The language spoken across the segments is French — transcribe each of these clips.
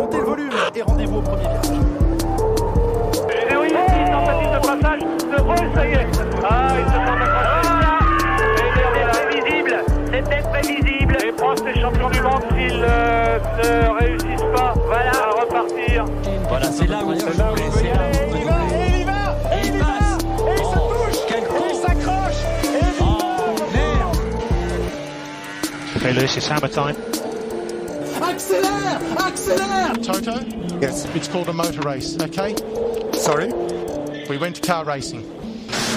montez le volume et rendez-vous au premier virage. Et oui, tentative de passage de Reus, ça y est. Ah, il se tente d'accrocher. C'était prévisible. Et Prost est champion du monde s'ils ne réussissent pas. Voilà, à repartir. Voilà, c'est là où il faut y aller. Il y va, et il passe, et il se touche, et il s'accroche, et merde. Okay, Lewis, it's hammer time. accélère. Toto? Yes. It's called a motor race, okay? Sorry? We went to car racing.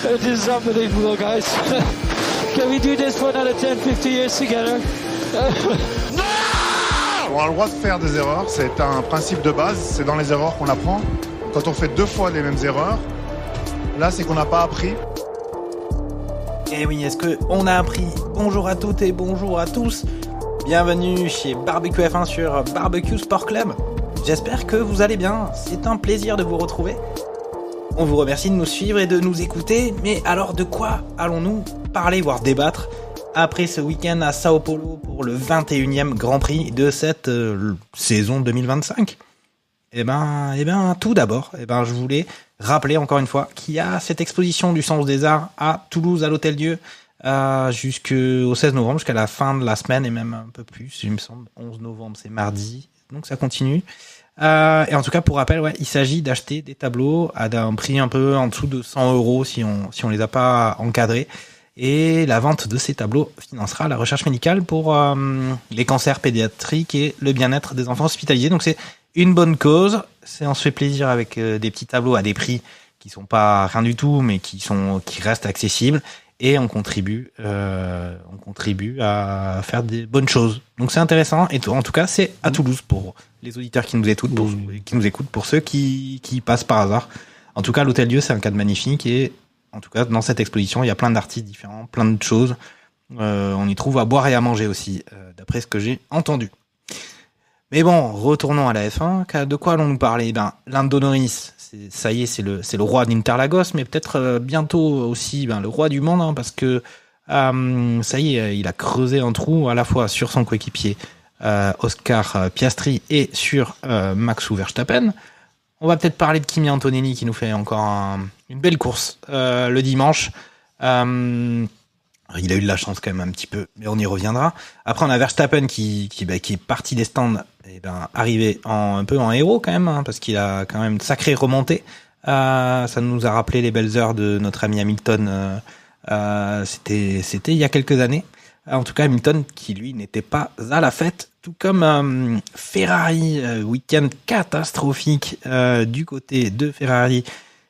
This is unbelievable, guys. Can we do this for another 10, 50 years together? On a le droit de faire des erreurs, c'est un principe de base, c'est dans les erreurs qu'on apprend. Quand on fait 2 fois les mêmes erreurs, là c'est qu'on n'a pas appris. Et oui, est-ce qu'on a appris? Bonjour à toutes et bonjour à tous. Bienvenue chez Barbecue F1 sur Barbecue Sport Club. J'espère que vous allez bien, c'est un plaisir de vous retrouver. On vous remercie de nous suivre et de nous écouter, mais alors de quoi allons-nous parler, voire débattre après ce week-end à Sao Paulo pour le 21e Grand Prix de cette saison 2025 ? Eh ben, tout d'abord, je voulais rappeler encore une fois qu'il y a cette exposition du Sens des Arts à Toulouse, à l'Hôtel-Dieu, jusqu'au 16 novembre, jusqu'à la fin de la semaine et même un peu plus, il me semble. 11 novembre, c'est mardi, donc ça continue. Et en tout cas, pour rappel, il s'agit d'acheter des tableaux à un prix un peu en dessous de 100 € si on les a pas encadrés. Et la vente de ces tableaux financera la recherche médicale pour les cancers pédiatriques et le bien-être des enfants hospitalisés. Donc c'est une bonne cause. On se fait plaisir avec des petits tableaux à des prix qui sont pas rien du tout, mais qui restent accessibles. Et on contribue à faire des bonnes choses. Donc c'est intéressant. Et en tout cas, c'est à Toulouse pour les auditeurs qui nous écoutent, pour ceux qui passent par hasard. En tout cas, l'Hôtel-Dieu, c'est un cadre magnifique. Et en tout cas, dans cette exposition, il y a plein d'artistes différents, plein de choses. On y trouve à boire et à manger aussi, d'après ce que j'ai entendu. Mais bon, retournons à la F1. De quoi allons-nous parler ? Lando Norris, ça y est, c'est le roi d'Interlagos, mais peut-être bientôt aussi le roi du monde, hein, parce que ça y est, il a creusé un trou à la fois sur son coéquipier Oscar Piastri et sur Max Verstappen. On va peut-être parler de Kimi Antonelli qui nous fait encore une belle course le dimanche. Il a eu de la chance quand même un petit peu, mais on y reviendra. Après, on a Verstappen qui est parti des stands, arrivé un peu en héros quand même, hein, parce qu'il a quand même sacré remonté. Ça nous a rappelé les belles heures de notre ami Hamilton. C'était il y a quelques années. En tout cas, Hamilton qui lui n'était pas à la fête, tout comme Ferrari. Week-end catastrophique du côté de Ferrari.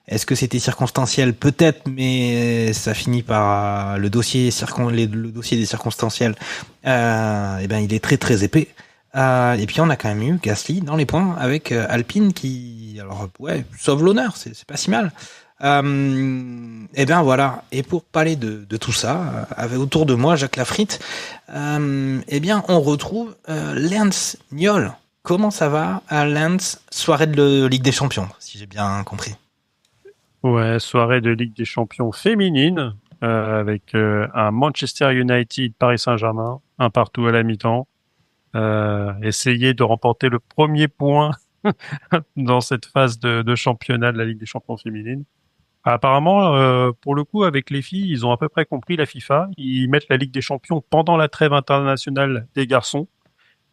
Est-ce que c'était circonstanciel ? Peut-être, mais ça finit par le dossier des circonstanciels. Il est très très épais. Et puis on a quand même eu Gasly dans les points avec Alpine qui, sauve l'honneur, c'est pas si mal. Voilà. Et pour parler de tout ça, autour de moi, Jacques Lafritte, on retrouve Lance Niol. Comment ça va à Lance, soirée de Ligue des Champions, si j'ai bien compris. Ouais, soirée de Ligue des Champions féminine, avec un Manchester United, Paris Saint-Germain, un partout à la mi-temps. Essayer de remporter le premier point dans cette phase de championnat de la Ligue des Champions féminine. Apparemment, pour le coup, avec les filles, ils ont à peu près compris la FIFA. Ils mettent la Ligue des Champions pendant la trêve internationale des garçons.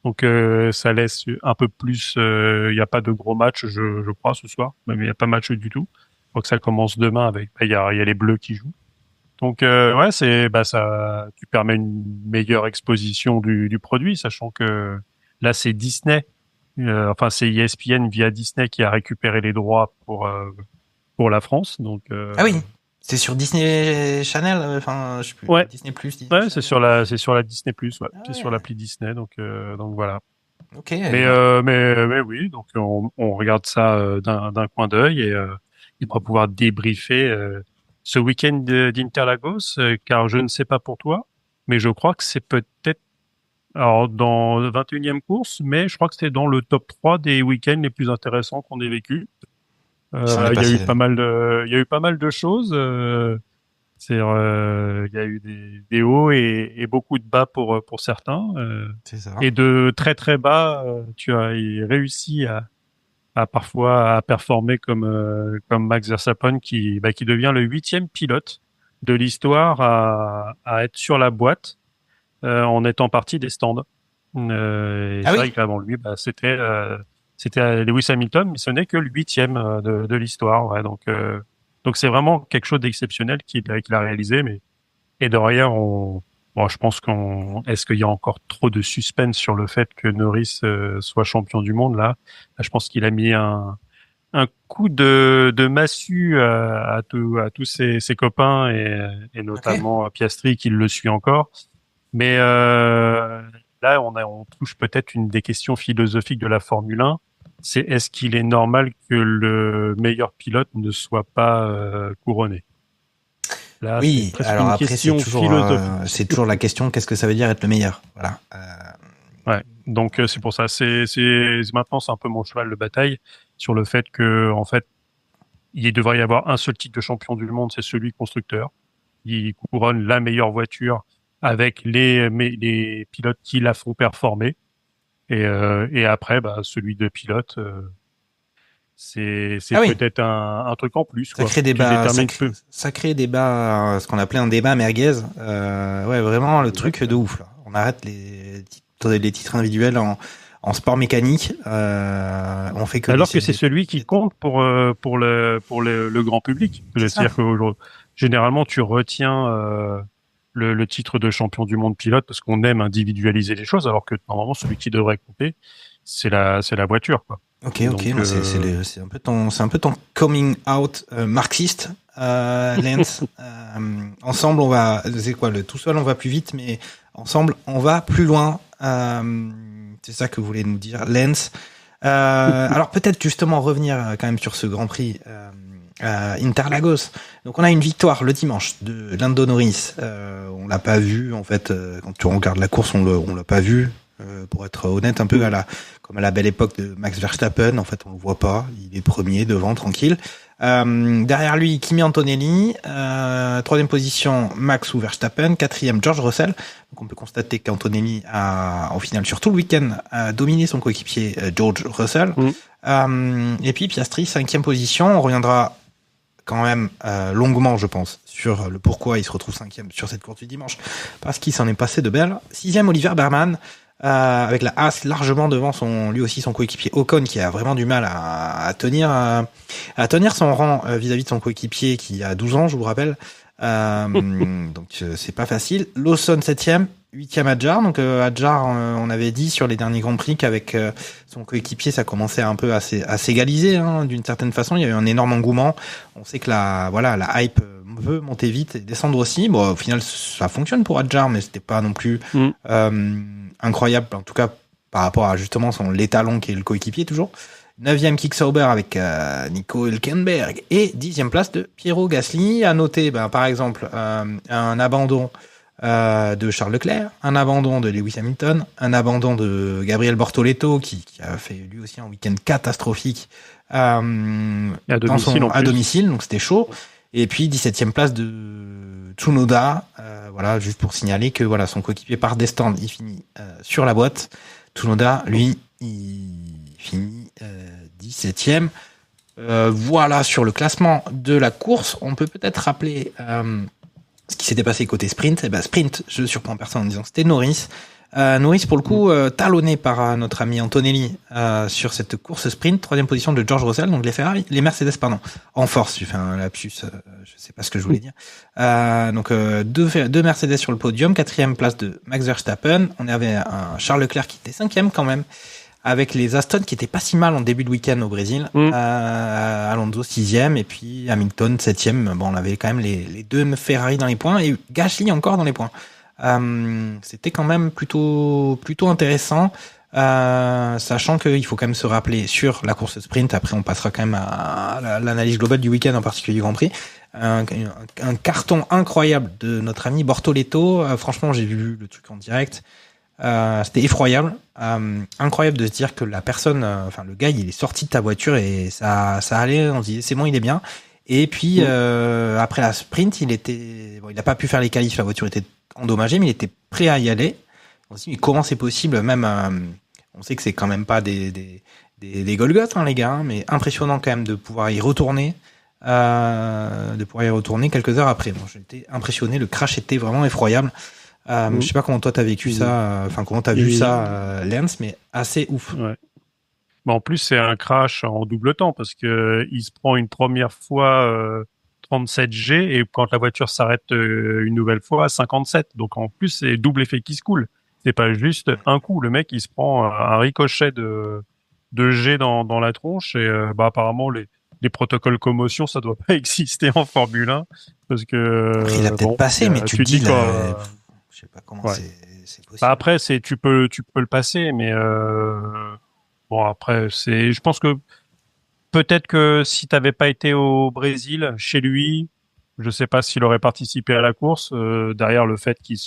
Donc ça laisse un peu plus. Il n'y a pas de gros match, je crois, ce soir. Même il n'y a pas de match du tout. Donc ça commence demain avec. Il y a les Bleus qui jouent. Donc ça, tu permets une meilleure exposition du produit, sachant que là c'est Disney. C'est ESPN via Disney qui a récupéré les droits pour la France. Donc ah oui. C'est sur Disney Channel, je sais plus. Ouais. Disney Plus. Ouais, c'est sur la Disney Plus, ouais. C'est sur l'appli Disney, donc voilà. Ok. Mais oui, donc on regarde ça d'un coin d'œil et on va pouvoir débriefer ce week-end d'Interlagos, car je ne sais pas pour toi, mais je crois que c'est peut-être dans la 21e course, mais je crois que c'était dans le top 3 des week-ends les plus intéressants qu'on ait vécu. Il y a eu pas mal de choses. Il y a eu des hauts et beaucoup de bas pour certains. C'est ça. Et de très très bas, tu as réussi à parfois à performer comme Max Verstappen qui devient le 8e pilote de l'histoire à être sur la boîte en étant parti des stands. Et c'est vrai qu'avant lui, c'était Lewis Hamilton, mais ce n'est que le 8e de l'histoire. Ouais, donc c'est vraiment quelque chose d'exceptionnel qu'il a réalisé. Mais et derrière, je pense est-ce qu'il y a encore trop de suspense sur le fait que Norris soit champion du monde là? Je pense qu'il a mis un coup de massue à tous ses copains et notamment Piastri qui le suit encore. Mais là, on touche peut-être une des questions philosophiques de la Formule 1. C'est est-ce qu'il est normal que le meilleur pilote ne soit pas couronné? Là, oui, alors après c'est toujours la question, qu'est-ce que ça veut dire être le meilleur? Voilà. Ouais, donc c'est pour ça. Maintenant c'est un peu mon cheval de bataille sur le fait que en fait il devrait y avoir un seul titre de champion du monde, c'est celui constructeur. Il couronne la meilleure voiture avec les pilotes qui la font performer. Et après, celui de pilote, c'est peut-être un truc en plus. Sacré débat, ce qu'on appelait un débat merguez. Ouais, vraiment le truc de ouf. Là. On arrête les titres individuels en sport mécanique. On fait que alors que c'est celui qui compte pour le grand public. C'est-à-dire que généralement tu retiens le titre de champion du monde pilote parce qu'on aime individualiser les choses, alors que normalement celui qui devrait compter c'est la voiture, quoi. Ok. Donc, c'est un peu ton coming out marxiste, Lance. Ensemble on va, c'est quoi, tout seul on va plus vite, mais ensemble on va plus loin. C'est ça que voulait nous dire Lance. Alors peut-être justement revenir quand même sur ce Grand Prix Interlagos. Donc on a une victoire le dimanche de Lando Norris. On l'a pas vu en fait quand tu regardes la course, on l'a pas vu. Pour être honnête, un peu comme à la belle époque de Max Verstappen, en fait on le voit pas. Il est premier devant, tranquille. Derrière lui, Kimi Antonelli. Troisième position, Max ou Verstappen. Quatrième, George Russell. Donc on peut constater qu'Antonelli a, au final, sur tout le week-end, a dominé son coéquipier George Russell. Et puis Piastri, cinquième position. On reviendra quand même longuement, je pense, sur le pourquoi il se retrouve cinquième sur cette course du dimanche, parce qu'il s'en est passé de belles. Sixième, Oliver Berman, avec la Haas largement devant lui aussi son coéquipier Ocon, qui a vraiment du mal à tenir son rang vis-à-vis de son coéquipier qui a 12 ans, je vous rappelle. Donc c'est pas facile. Lawson 7e, 8e Adjar. Donc Adjar, on avait dit sur les derniers Grands Prix qu'avec son coéquipier ça commençait un peu à s'égaliser, hein, d'une certaine façon. Il y a eu un énorme engouement. On sait que la hype veut monter vite et descendre aussi. Bon, au final ça fonctionne pour Adjar, mais c'était pas non plus incroyable, en tout cas par rapport à justement l'étalon qui est le coéquipier toujours. 9e Kick Sauber avec Nico Hülkenberg et 10e place de Piero Gasly. À noter, par exemple, un abandon de Charles Leclerc, un abandon de Lewis Hamilton, un abandon de Gabriel Bortoleto qui a fait lui aussi un week-end catastrophique à domicile, donc c'était chaud. Et puis 17e place de Tsunoda, voilà, juste pour signaler que voilà, son coéquipier part des stands, il finit sur la boîte. Tsunoda, lui, il finit 17e. Voilà sur le classement de la course. On peut peut-être rappeler ce qui s'était passé côté sprint. Et sprint, je surprends personne en disant que c'était Norris. Norris, pour le coup, talonné par notre ami Antonelli sur cette course sprint. 3e position de George Russell. Donc les Mercedes, en force. J'ai fait un lapsus, je sais pas ce que je voulais dire. Donc deux Mercedes sur le podium. 4e place de Max Verstappen. On avait un Charles Leclerc qui était 5e quand même, avec les Aston qui étaient pas si mal en début de week-end au Brésil. Alonso 6e et puis Hamilton 7e. Bon, on avait quand même les deux Ferrari dans les points et Gasly encore dans les points. C'était quand même plutôt intéressant, sachant qu'il faut quand même se rappeler sur la course sprint. Après, on passera quand même à l'analyse globale du week-end, en particulier du Grand Prix. Un carton incroyable de notre ami Bortoleto. Franchement, j'ai vu le truc en direct. C'était effroyable, incroyable de se dire que la personne, le gars, il est sorti de ta voiture et ça allait. On se disait c'est bon, il est bien. Et puis après la sprint, il n'a pas pu faire les qualifs, la voiture était endommagée, mais il était prêt à y aller. Aussi, comment c'est possible, même on sait que c'est quand même pas des Golgoth, hein, les gars, hein, mais impressionnant quand même de pouvoir y retourner. Quelques heures après. Bon, j'étais impressionné, le crash était vraiment effroyable. Je sais pas comment toi t'as vécu ça, comment t'as vu ça, Lance, mais assez ouf. Ouais. Bah, en plus, c'est un crash en double temps parce que il se prend une première fois 37G et quand la voiture s'arrête une nouvelle fois à 57. Donc en plus, c'est double effet qui se coule. C'est pas juste un coup. Le mec, il se prend un ricochet de G dans la tronche et apparemment les protocoles commotion, ça doit pas exister en Formule 1 parce que Après, il a peut-être passé, mais tu te dis je sais pas comment c'est possible. Bah après, tu peux le passer, mais bon après, je pense que peut-être que si t'avais pas été au Brésil chez lui, je sais pas s'il aurait participé à la course derrière le fait qu'il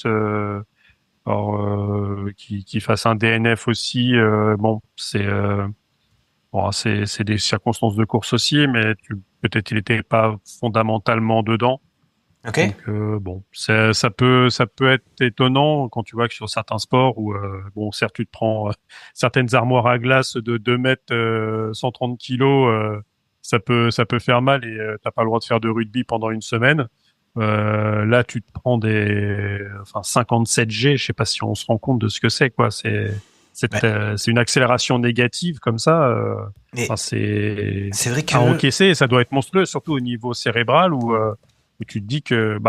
fasse un DNF aussi. C'est des circonstances de course aussi, mais peut-être il était pas fondamentalement dedans. Ok. Donc ça peut être étonnant quand tu vois que sur certains sports où certes tu te prends certaines armoires à glace de 2 mètres 130 kilos, ça peut faire mal et t'as pas le droit de faire de rugby pendant une semaine. Là tu te prends 57G, je sais pas si on se rend compte de ce que c'est quoi. C'est une accélération négative comme ça. C'est vrai que à encaisser, ça doit être monstrueux, surtout au niveau cérébral où tu te dis que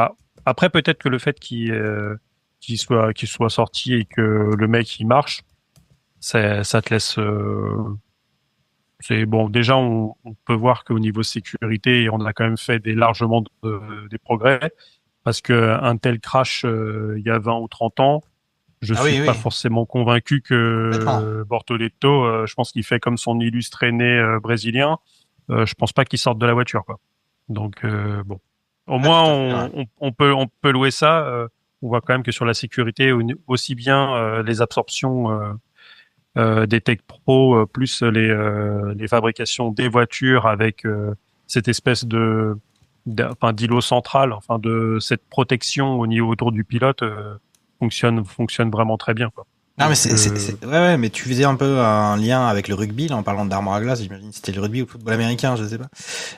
après peut-être que le fait qu'il soit sorti et que le mec il marche, ça te laisse c'est bon. Déjà on peut voir qu'au niveau sécurité on a quand même fait largement des progrès parce que un tel crash il y a 20 ou 30 ans, je suis pas forcément convaincu que Bortoleto, je pense qu'il fait comme son illustre aîné brésilien, je pense pas qu'il sorte de la voiture quoi. Donc bon. Au moins, on peut louer ça. On voit quand même que sur la sécurité, aussi bien les absorptions des Tech Pro plus les fabrications des voitures avec cette espèce d'îlot central, de cette protection au niveau autour du pilote fonctionne vraiment très bien quoi. Non mais mais tu faisais un peu un lien avec le rugby là, en parlant d'armoire à glace, j'imagine que c'était le rugby ou le football américain, je sais pas.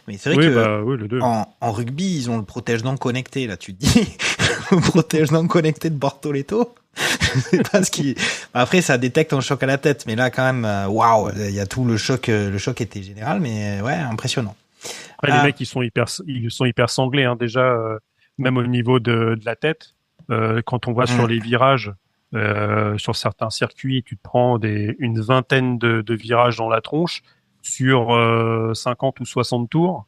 Mais c'est vrai que les deux. En rugby, ils ont le protège-dents connecté là, tu te dis le protège-dents connecté de Bortoleto. C'est pas ce qui après ça détecte un choc à la tête, mais là quand même waouh, il y a tout le choc était général mais impressionnant. Après les mecs ils sont hyper sanglés hein, déjà même au niveau de la tête quand on voit sur les virages sur certains circuits, tu te prends une vingtaine de virages dans la tronche sur 50 ou 60 tours.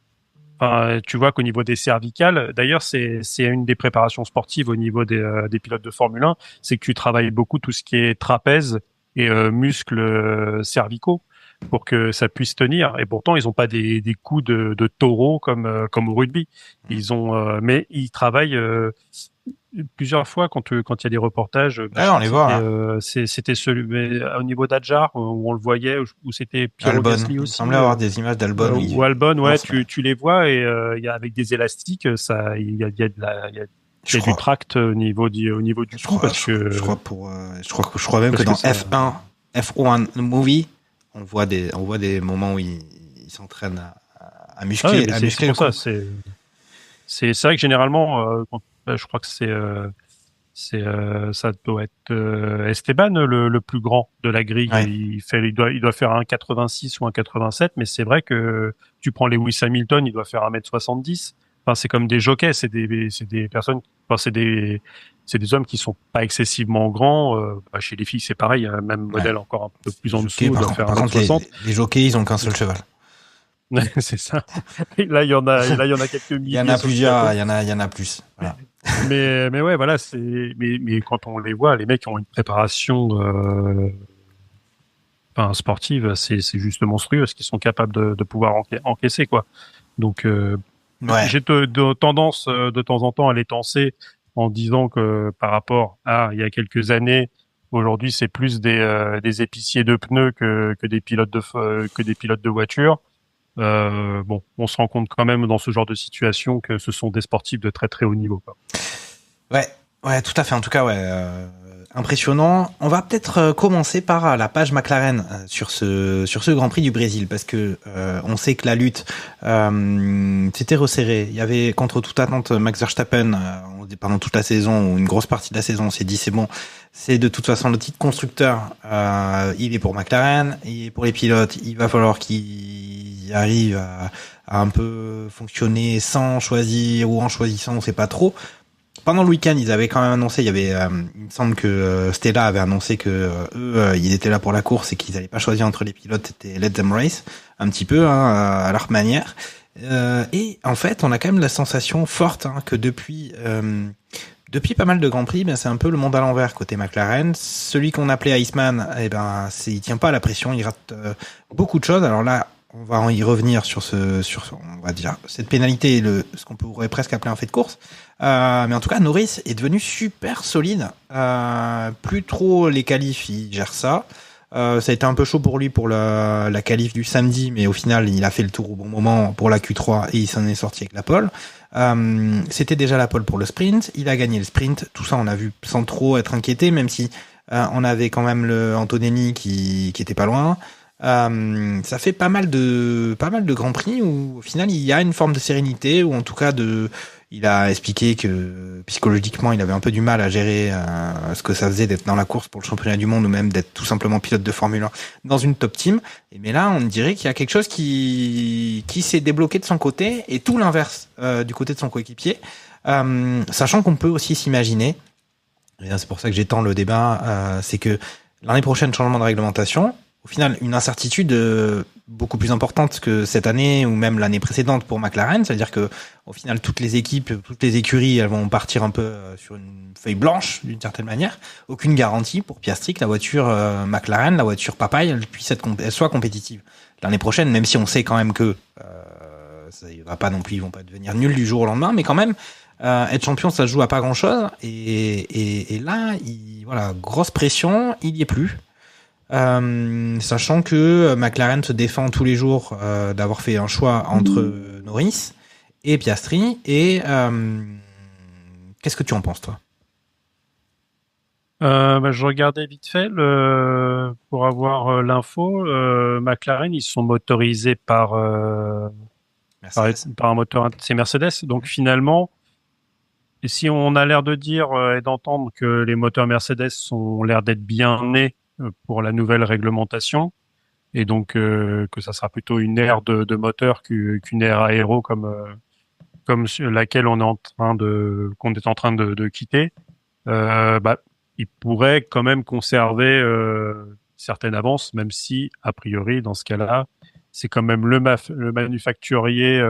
Enfin, tu vois qu'au niveau des cervicales, d'ailleurs, c'est une des préparations sportives au niveau des pilotes de Formule 1, c'est que tu travailles beaucoup tout ce qui est trapèze et muscles cervicaux pour que ça puisse tenir. Et pourtant, ils ont pas des coups de taureau comme au rugby. Mais ils travaillent plusieurs fois quand il y a des reportages. On les voit. C'était celui au niveau d'Adjar où on le voyait, où c'était Piero Gasly aussi. Il semblait avoir des images d'Albon. Ou Albon, ouais, tu les vois et il y a avec des élastiques, il y a du tract au niveau du cou parce que je crois même que dans F1 Movie, on voit des moments où il s'entraîne à muscler. C'est pour ça. C'est vrai que généralement, je crois que ça doit être Esteban le plus grand de la grille. Ouais. Il doit faire un 86 ou un 87, mais c'est vrai que tu prends Lewis Hamilton, il doit faire 1m70. Enfin, c'est comme des jockeys, c'est des personnes, c'est des hommes qui sont pas excessivement grands. Chez les filles, c'est pareil, même modèle encore un peu plus en dessous, il doit faire 1m60. Les jockeys, ils ont qu'un seul cheval. C'est ça. Et là, il y en a quelques milliers. Il y en a plusieurs, il y en a plus. Voilà. mais ouais, voilà, mais quand on les voit, les mecs ont une préparation sportive, c'est juste monstrueux ce qu'ils sont capables de pouvoir encaisser quoi. Donc j'ai tendance de temps en temps à les tenser en disant que par rapport à il y a quelques années, aujourd'hui c'est plus des épiciers de pneus que des pilotes de voiture. Bon, on se rend compte quand même dans ce genre de situation que ce sont des sportifs de très très haut niveau, quoi. Ouais, tout à fait. En tout cas, ouais, impressionnant. On va peut-être commencer par la page McLaren sur ce Grand Prix du Brésil, parce que on sait que la lutte s'était resserrée. Il y avait contre toute attente Max Verstappen pendant toute la saison, ou une grosse partie de la saison. On s'est dit c'est bon, c'est de toute façon le titre constructeur. Il est pour McLaren, et pour les pilotes, il va falloir qu'ils arrivent à un peu fonctionner sans choisir ou en choisissant, on sait pas trop. Pendant le week-end, ils avaient quand même annoncé, il me semble que Stella avait annoncé que eux, ils étaient là pour la course et qu'ils n'allaient pas choisir entre les pilotes, c'était let them race, un petit peu, à leur manière. Et en fait, on a quand même la sensation forte que depuis pas mal de Grands Prix, ben c'est un peu le monde à l'envers côté McLaren. Celui qu'on appelait Iceman, il tient pas à la pression, il rate beaucoup de choses. Alors là, on va y revenir sur on va dire, cette pénalité et ce qu'on pourrait presque appeler un fait de course. Mais en tout cas, Norris est devenu super solide. Plus trop les qualifs, il gère ça. Ça a été un peu chaud pour lui pour la qualif du samedi, mais au final, il a fait le tour au bon moment pour la Q3 et il s'en est sorti avec la pole. C'était déjà la pole pour le sprint. Il a gagné le sprint. Tout ça, on a vu sans trop être inquiété, même si on avait quand même le Antonelli qui était pas loin. Ça fait pas mal de grands prix où au final il y a une forme de sérénité, ou en tout cas il a expliqué que psychologiquement il avait un peu du mal à gérer ce que ça faisait d'être dans la course pour le championnat du monde, ou même d'être tout simplement pilote de Formule 1 dans une top team. Mais là on dirait qu'il y a quelque chose qui s'est débloqué de son côté, et tout l'inverse du côté de son coéquipier, sachant qu'on peut aussi s'imaginer, et c'est pour ça que j'étends le débat, c'est que l'année prochaine, changement de réglementation. Au final, une incertitude beaucoup plus importante que cette année ou même l'année précédente pour McLaren. C'est-à-dire que, au final, toutes les équipes, toutes les écuries, elles vont partir un peu sur une feuille blanche, d'une certaine manière. Aucune garantie pour Piastri que la voiture McLaren, la voiture papaye, elle soit compétitive l'année prochaine, même si on sait quand même que ça va pas non plus, ils vont pas devenir nuls du jour au lendemain, mais quand même, être champion, ça se joue à pas grand-chose. Et là, voilà, grosse pression, il y est plus. Sachant que McLaren se défend tous les jours d'avoir fait un choix entre Norris et Piastri. Et qu'est-ce que tu en penses, toi? Je regardais vite fait pour avoir l'info. McLaren, ils sont motorisés par un moteur, c'est Mercedes. Donc finalement, et si on a l'air de dire et d'entendre que les moteurs Mercedes ont l'air d'être bien nés pour la nouvelle réglementation, et donc que ça sera plutôt une ère de moteur qu'une ère aéro comme laquelle qu'on est en train de quitter. Il pourrait quand même conserver certaines avances, même si a priori dans ce cas-là, c'est quand même le manufacturier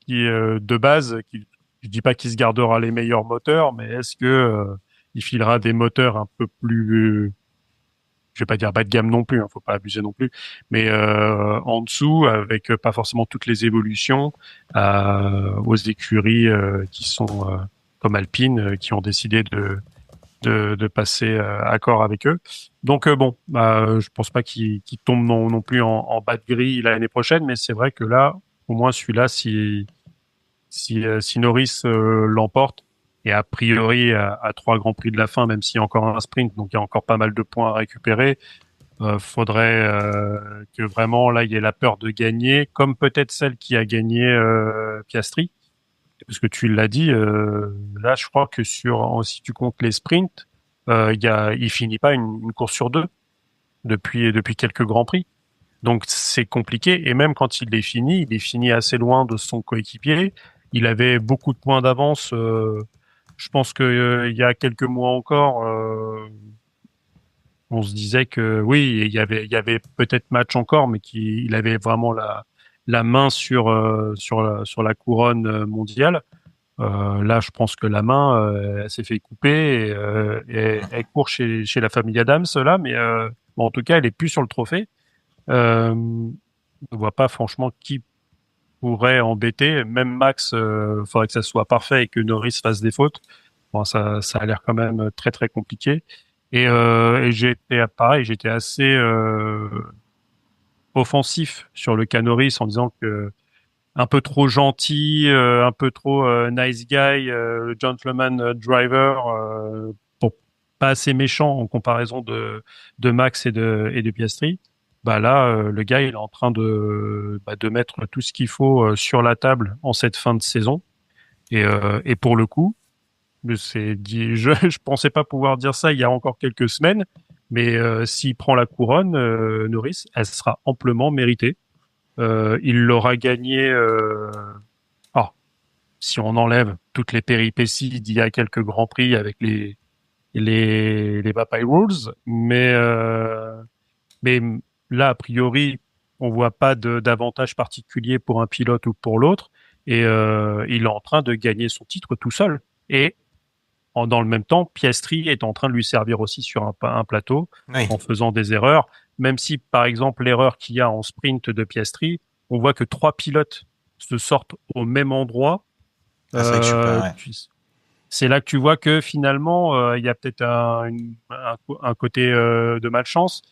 qui de base, je dis pas qu'il se gardera les meilleurs moteurs, mais est-ce que il filera des moteurs un peu plus je vais pas dire bas de gamme non plus, faut pas abuser non plus, mais en dessous, avec pas forcément toutes les évolutions aux écuries qui sont comme Alpine, qui ont décidé de passer accord avec eux. Donc je pense pas qu'il tombe non plus en bas de grille l'année prochaine, mais c'est vrai que là, au moins celui-là, si Norris l'emporte, et a priori à 3 grands prix de la fin, même s'il y a encore un sprint, donc il y a encore pas mal de points à récupérer, faudrait que vraiment là il y ait la peur de gagner, comme peut-être celle qui a gagné Piastri, parce que tu l'as dit, là je crois que si tu comptes les sprints, il finit pas une course sur 2 depuis quelques grands prix. Donc c'est compliqué, et même quand il est fini assez loin de son coéquipier. Il avait beaucoup de points d'avance. Je pense que il y a quelques mois encore, on se disait que oui, il y avait peut-être match encore, mais qu'il avait vraiment la main sur la couronne mondiale. Là, je pense que la main, elle s'est fait couper et elle court chez la famille Adams là, mais en tout cas, elle est plus sur le trophée. On ne voit pas franchement qui pourrait embêter. Même Max, faudrait que ça soit parfait et que Norris fasse des fautes. Bon, ça a l'air quand même très très compliqué. Et j'étais assez offensif sur le cas Norris en disant que un peu trop gentil, un peu trop nice guy, gentleman driver, pour pas assez méchant en comparaison de Max et de Piastri. Bah là, le gars, il est en train de mettre tout ce qu'il faut sur la table en cette fin de saison. Et pour le coup, je pensais pas pouvoir dire ça il y a encore quelques semaines, mais s'il prend la couronne, Norris, elle sera amplement méritée. Il l'aura gagné. Si on enlève toutes les péripéties d'il y a quelques grands prix avec les Papay Rules, mais là a priori on voit pas d'avantage particulier pour un pilote ou pour l'autre, et il est en train de gagner son titre tout seul. Et dans le même temps, Piastri est en train de lui servir aussi sur un plateau, Oui. en faisant des erreurs, même si, par exemple, l'erreur qu'il y a en sprint de Piastri, on voit que 3 pilotes se sortent au même endroit. Ah, c'est vrai que super, ouais. C'est là que tu vois que finalement, il y a peut-être un côté de malchance,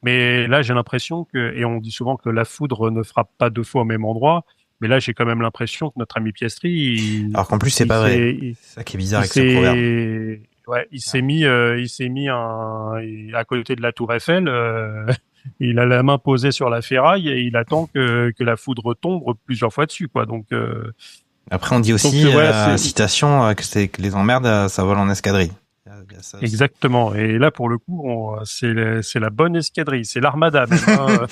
mais là, j'ai l'impression que, et on dit souvent que la foudre ne frappe pas 2 fois au même endroit, mais là, j'ai quand même l'impression que notre ami Piastri, Alors qu'en plus, c'est pas vrai. C'est ça qui est bizarre avec ce proverbe. Ouais, il s'est mis à côté de la Tour Eiffel. Il a la main posée sur la ferraille et il attend que la foudre tombe plusieurs fois dessus, quoi. Donc après, on dit aussi citation que c'est que les emmerdes, ça vole en escadrille. Exactement. Et là, pour le coup, c'est la bonne escadrille, c'est l'armada même,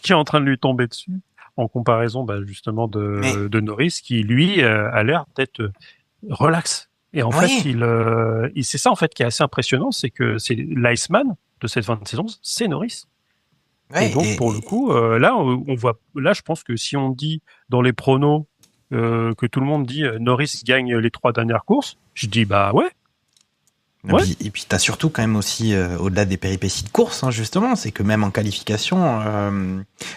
qui est en train de lui tomber dessus, en comparaison, justement de Norris, qui lui a l'air d'être relax. Et en fait, c'est ça en fait qui est assez impressionnant, c'est que c'est l'Iceman de cette fin de saison, c'est Norris. Ouais, et donc pour le coup, là, on voit, là, je pense que si on dit dans les pronos que tout le monde dit Norris gagne les 3 dernières courses, je dis bah ouais. Et puis t'as surtout quand même aussi au-delà des péripéties de course, justement, c'est que même en qualification,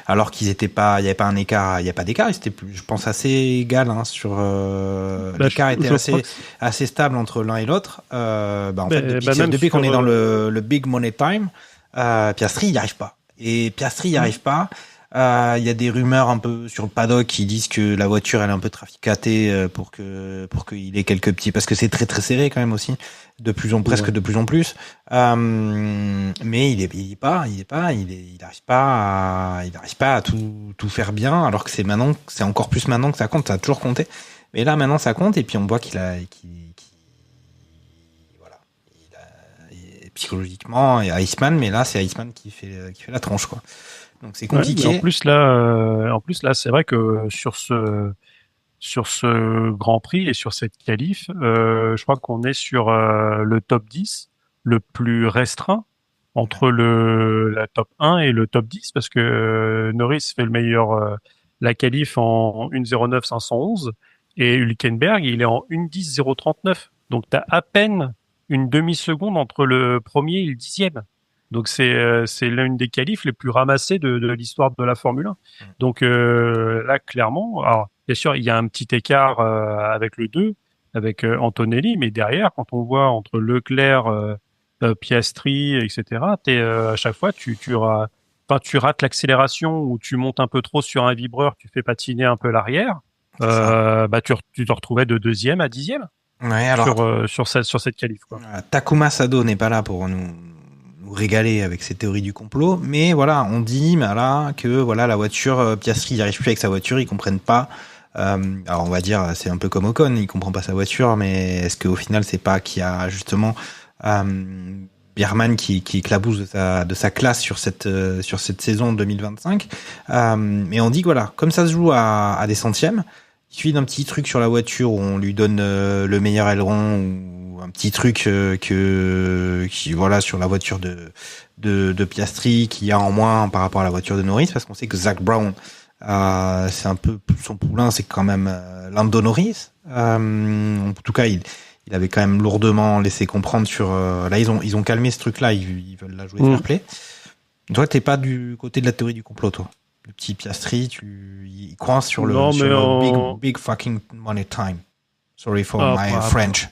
alors qu'ils étaient pas, il y avait pas un écart, il y a pas d'écart, c'était je pense assez égal sur l'écart était assez stable entre l'un et l'autre. En fait depuis qu'on est dans le big money time, Piastri y arrive pas. Et Piastri y arrive pas. Il y a des rumeurs un peu sur le paddock qui disent que la voiture elle est un peu traficatée pour qu'il ait quelques petits, parce que c'est très très serré quand même aussi, de plus en plus. Mais il arrive pas à tout faire bien, alors que c'est encore plus maintenant que ça compte. Ça a toujours compté, mais là maintenant ça compte, et puis on voit qu'il psychologiquement et Iceman, mais là c'est Iceman qui fait la tronche, quoi. Donc c'est compliqué. En plus là, c'est vrai que sur ce Grand Prix et sur cette qualif, je crois qu'on est sur le top 10 le plus restreint entre la top 1 et le top 10, parce que Norris fait le meilleur la qualif en 1:09.511 et Hülkenberg il est en 1:10.039. Donc t'as à peine une demi-seconde entre le premier et le 10e. Donc c'est l'une des qualifs les plus ramassées de l'histoire de la Formule 1. Donc là clairement, alors bien sûr il y a un petit écart avec le 2, avec Antonelli, mais derrière quand on voit entre Leclerc, Piastri, etc., à chaque fois tu rates l'accélération ou tu montes un peu trop sur un vibreur, tu fais patiner un peu l'arrière, tu te retrouvais de 2e à 10e sur cette qualif, quoi. Takuma Sado n'est pas là pour nous régaler avec ses théories du complot, mais voilà, on dit que la voiture, Piastri n'y arrive plus avec sa voiture, ils comprennent pas. Alors on va dire, c'est un peu comme Ocon, il comprend pas sa voiture, mais est-ce qu'au final c'est pas qu'il y a justement Biermann qui éclabousse de sa classe sur cette saison 2025, mais on dit que comme ça se joue à des centièmes, il suffit d'un petit truc sur la voiture où on lui donne le meilleur aileron, ou un petit truc sur la voiture de Piastri qui a en moins par rapport à la voiture de Norris, parce qu'on sait que Zak Brown, c'est un peu son poulain, c'est quand même Lando Norris. En tout cas, il avait quand même lourdement laissé comprendre sur là ils ont calmé ce truc là, ils veulent la jouer fair play. Toi t'es pas du côté de la théorie du complot, toi? Le petit Piastri, il coince sur le big fucking money time. Sorry for my French.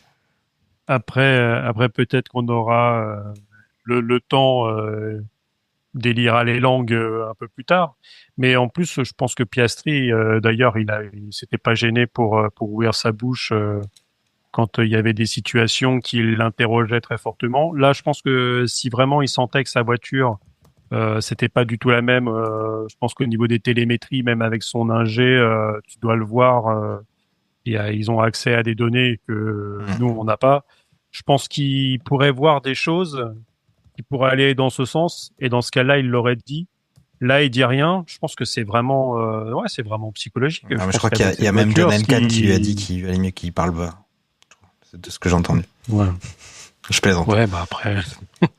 Après peut-être qu'on aura le temps délire à les langues un peu plus tard. Mais en plus, je pense que Piastri, d'ailleurs, il s'était pas gêné pour ouvrir sa bouche quand il y avait des situations qui l'interrogeaient très fortement. Là, je pense que si vraiment il sentait que sa voiture c'était pas du tout la même, je pense qu'au niveau des télémétries, même avec son ingé, tu dois le voir. Ils ont accès à des données que nous on n'a pas. Je pense qu'ils pourraient voir des choses qui pourraient aller dans ce sens, et dans ce cas-là, il l'aurait dit. Là, il dit rien. Je pense que c'est vraiment, c'est vraiment psychologique. Je crois qu'il y a même John Elkann qui lui a dit qu'il valait mieux qu'il parle bas. C'est de ce que j'ai entendu. Ouais. Je plaisante. Ouais, après,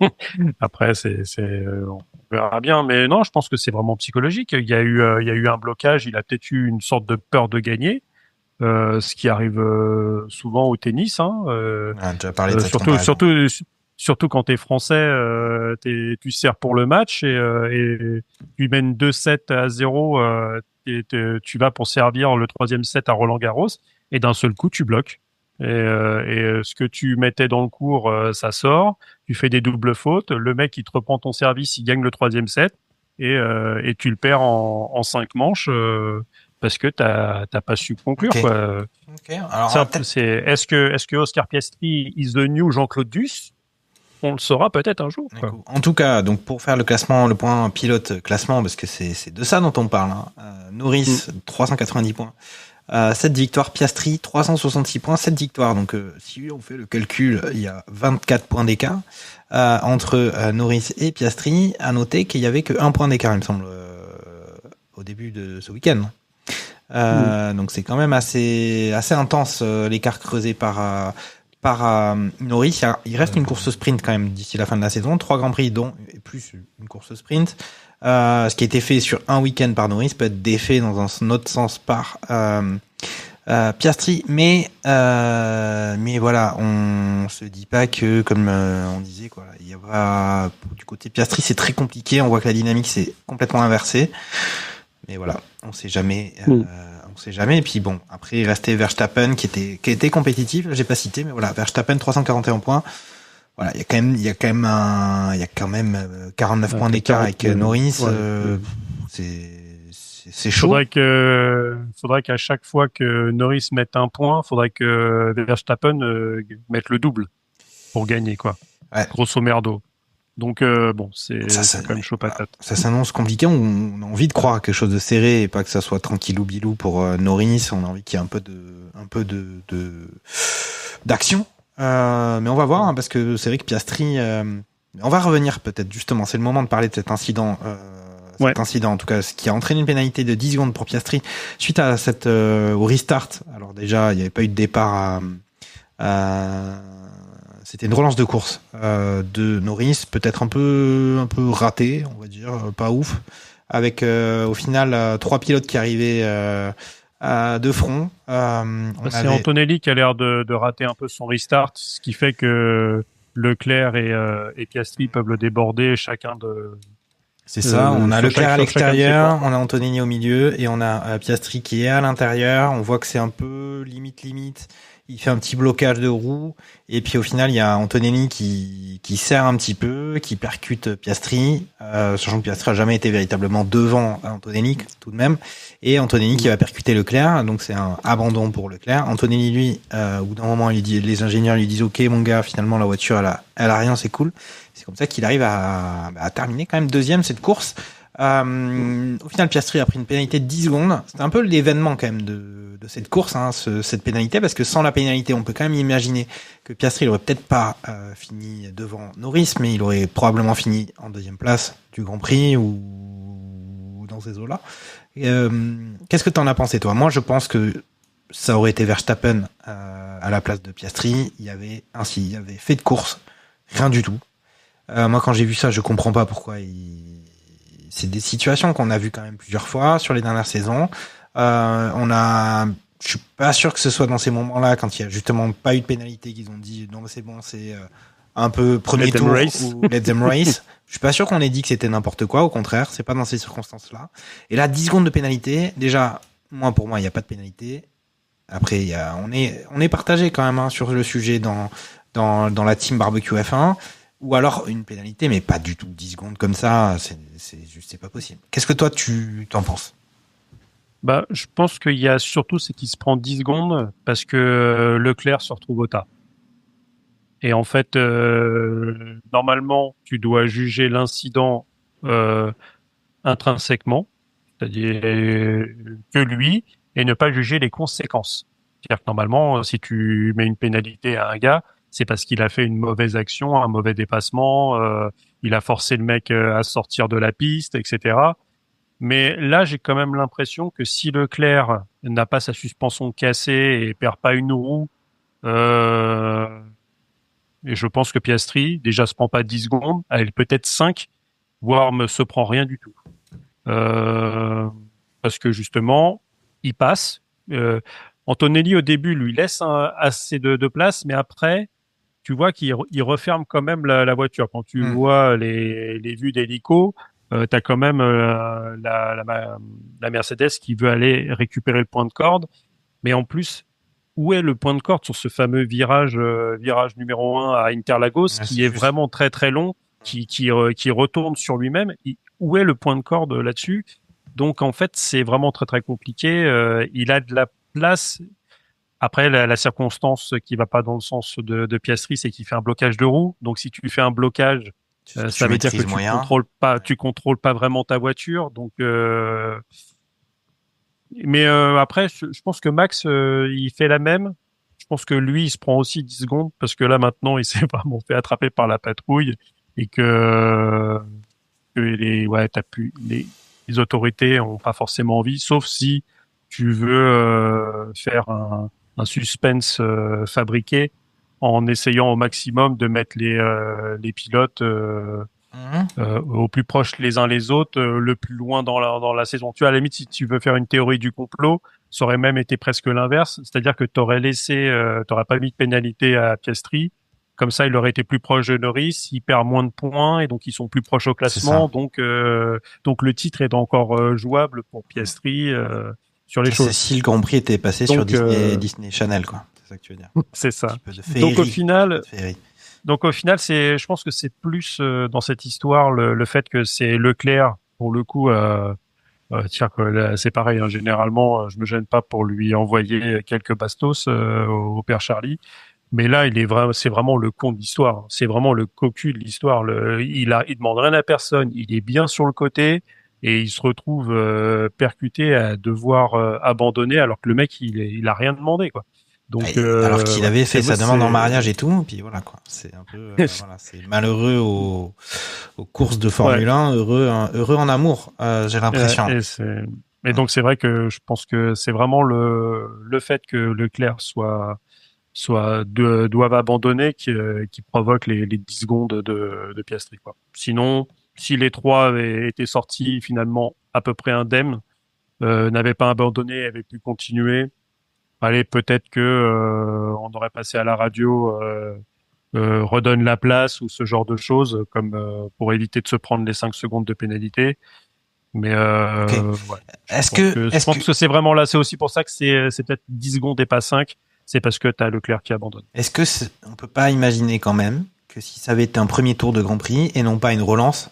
on verra bien. Mais non, je pense que c'est vraiment psychologique. Il y a eu un blocage. Il a peut-être eu une sorte de peur de gagner. Ce qui arrive souvent au tennis, hein. Tu as parlé de cette surtout quand t'es français, tu sers pour le match et tu mènes 2-7-0, tu vas pour servir le 3e set à Roland-Garros et d'un seul coup tu bloques. Et ce que tu mettais dans le cours, ça sort. Tu fais des doubles fautes. Le mec il te reprend ton service, il gagne le 3e set et tu le perds en 5 manches. Parce que t'as pas su conclure, quoi. Okay. Alors, est-ce que Oscar Piastri is the new Jean-Claude Duss? On le saura peut-être un jour, quoi. En tout cas, donc pour faire le classement, le point pilote classement, parce que c'est de ça dont on parle, hein. Norris 390 points, 7 victoires, Piastri 366 points, 7 victoires. Donc si on fait le calcul, il y a 24 points d'écart entre Norris et Piastri. À noter qu'il y avait que 1 point d'écart, il me semble, au début de ce week-end. Donc c'est quand même assez intense l'écart creusé par Norris. Il reste une course sprint quand même d'ici la fin de la saison, 3 grands prix dont plus une course sprint. Ce qui a été fait sur un week-end par Norris peut être défait dans un autre sens par Piastri, mais voilà, on se dit pas que, comme on disait, quoi, il y a du côté Piastri c'est très compliqué. On voit que la dynamique s'est complètement inversée. Mais voilà, on sait jamais. On sait jamais. Et puis bon, après il restait Verstappen qui était compétitif. J'ai pas cité, mais voilà, Verstappen 341 points. Voilà, il y a quand même 49 points d'écart avec Norris. C'est chaud. Faudrait qu'à chaque fois que Norris mette un point, faudrait que Verstappen mette le double pour gagner, quoi. Ouais. Grosso merdo. Donc c'est quand même chaud patate. Ça s'annonce compliqué. On a envie de croire à quelque chose de serré et pas que ça soit tranquillou bilou pour Norris. On a envie qu'il y ait un peu d'action. Mais on va voir, hein, parce que c'est vrai que Piastri. On va revenir peut-être justement. C'est le moment de parler de cet incident. Cet incident, en tout cas, ce qui a entraîné une pénalité de 10 secondes pour Piastri suite à au restart. Alors déjà, il n'y avait pas eu de départ c'était une relance de course de Norris, peut-être un peu raté, on va dire, pas ouf, avec au final 3 pilotes qui arrivaient de front. C'est Antonelli qui a l'air de rater un peu son restart, ce qui fait que Leclerc et Piastri peuvent le déborder chacun de... C'est ça, on a Leclerc à l'extérieur, on a Antonelli au milieu et on a Piastri qui est à l'intérieur. On voit que c'est un peu limite. Il fait un petit blocage de roue et puis au final il y a Antonelli qui serre un petit peu, qui percute Piastri, sachant que Piastri a jamais été véritablement devant Antonelli tout de même, et Antonelli qui va percuter Leclerc, donc c'est un abandon pour Leclerc. Antonelli lui, au bout d'un moment les ingénieurs lui disent ok mon gars, finalement la voiture elle a rien, c'est cool. C'est comme ça qu'il arrive à terminer quand même deuxième cette course. Au final, Piastri a pris une pénalité de 10 secondes. C'était un peu l'événement quand même de cette course, hein, cette pénalité, parce que sans la pénalité, on peut quand même imaginer que Piastri n'aurait peut-être pas fini devant Norris, mais il aurait probablement fini en deuxième place du Grand Prix ou dans ces eaux-là. Qu'est-ce que t'en as pensé, toi? Moi, je pense que ça aurait été Verstappen à la place de Piastri. Il y avait fait de course, rien du tout. Moi, quand j'ai vu ça, je comprends pas pourquoi c'est des situations qu'on a vues quand même plusieurs fois sur les dernières saisons. Je suis pas sûr que ce soit dans ces moments-là, quand il y a justement pas eu de pénalité, qu'ils ont dit non, c'est bon, c'est un peu premier tour ou let them race. Je suis pas sûr qu'on ait dit que c'était n'importe quoi. Au contraire, c'est pas dans ces circonstances-là. Et là, 10 secondes de pénalité. Déjà, pour moi, il y a pas de pénalité. Après, on est partagé quand même, hein, sur le sujet dans la team barbecue F1. Ou alors une pénalité, mais pas du tout 10 secondes comme ça, c'est pas possible. Qu'est-ce que toi tu t'en penses? Bah, je pense qu'il y a surtout c'est qu'il se prend 10 secondes parce que Leclerc se retrouve au tas. Et en fait, normalement, tu dois juger l'incident intrinsèquement, c'est-à-dire que lui, et ne pas juger les conséquences. C'est-à-dire que normalement, si tu mets une pénalité à un gars, c'est parce qu'il a fait une mauvaise action, un mauvais dépassement, il a forcé le mec à sortir de la piste, etc. Mais là, j'ai quand même l'impression que si Leclerc n'a pas sa suspension cassée et perd pas une roue, et je pense que Piastri déjà se prend pas 10 secondes, elle peut-être 5, voire ne se prend rien du tout. Parce que justement, il passe. Antonelli au début lui laisse assez de place, mais après, tu vois qu'il referme quand même la voiture. Quand tu vois les vues d'hélico, t'as quand même la Mercedes qui veut aller récupérer le point de corde, mais en plus, où est le point de corde sur ce fameux virage numéro 1 à Interlagos, qui est vraiment très très long, qui retourne sur lui-même. Où est le point de corde là-dessus? Donc en fait, c'est vraiment très très compliqué. Il a de la place. Après, la circonstance qui va pas dans le sens de Piastri, c'est qu'il fait un blocage de roue. Donc si tu fais un blocage, ça veut dire que tu contrôles pas vraiment ta voiture. Donc mais après, je pense que Max, il fait la même. Je pense que lui, il se prend aussi 10 secondes parce que là, maintenant, il s'est vraiment fait attraper par la patrouille et que les autorités ont pas forcément envie, sauf si tu veux faire un suspense fabriqué en essayant au maximum de mettre les pilotes au plus proche les uns les autres, le plus loin dans la saison. Tu vois, à la limite, si tu veux faire une théorie du complot, ça aurait même été presque l'inverse, c'est-à-dire que t'aurais pas mis de pénalité à Piastri, comme ça il aurait été plus proche de Norris, il perd moins de points et donc ils sont plus proches au classement, donc le titre est encore jouable pour Piastri sur les choses. C'est si le Grand Prix était passé sur Disney Channel, quoi. C'est ça que tu veux dire. C'est ça. Donc au final, je pense que c'est plus dans cette histoire le fait que c'est Leclerc pour le coup. Tiens, c'est pareil. Hein, généralement, je me gêne pas pour lui envoyer quelques bastos au père Charlie. Mais là, c'est vraiment le con de l'histoire. C'est vraiment le cocu de l'histoire. Il demande rien à personne. Il est bien sur le côté et il se retrouve percuté à devoir abandonner alors que le mec, il a rien demandé, quoi. Donc, alors qu'il avait fait sa demande en mariage et tout, puis voilà quoi. C'est un peu, voilà, c'est malheureux aux courses de Formule 1, heureux en amour. J'ai l'impression. Et donc c'est vrai que je pense que c'est vraiment le fait que Leclerc doivent abandonner qui provoque les 10 secondes de Piastri, quoi. Sinon, si les trois avaient été sortis finalement à peu près indemnes, n'avaient pas abandonné, avaient pu continuer. Allez, peut-être que on aurait passé à la radio, redonne la place ou ce genre de choses, comme pour éviter de se prendre les 5 secondes de pénalité. Mais je pense que c'est vraiment là. C'est aussi pour ça que c'est peut-être 10 secondes et pas 5. C'est parce que t'as Leclerc qui abandonne. Est-ce que on peut pas imaginer quand même que si ça avait été un premier tour de Grand Prix et non pas une relance,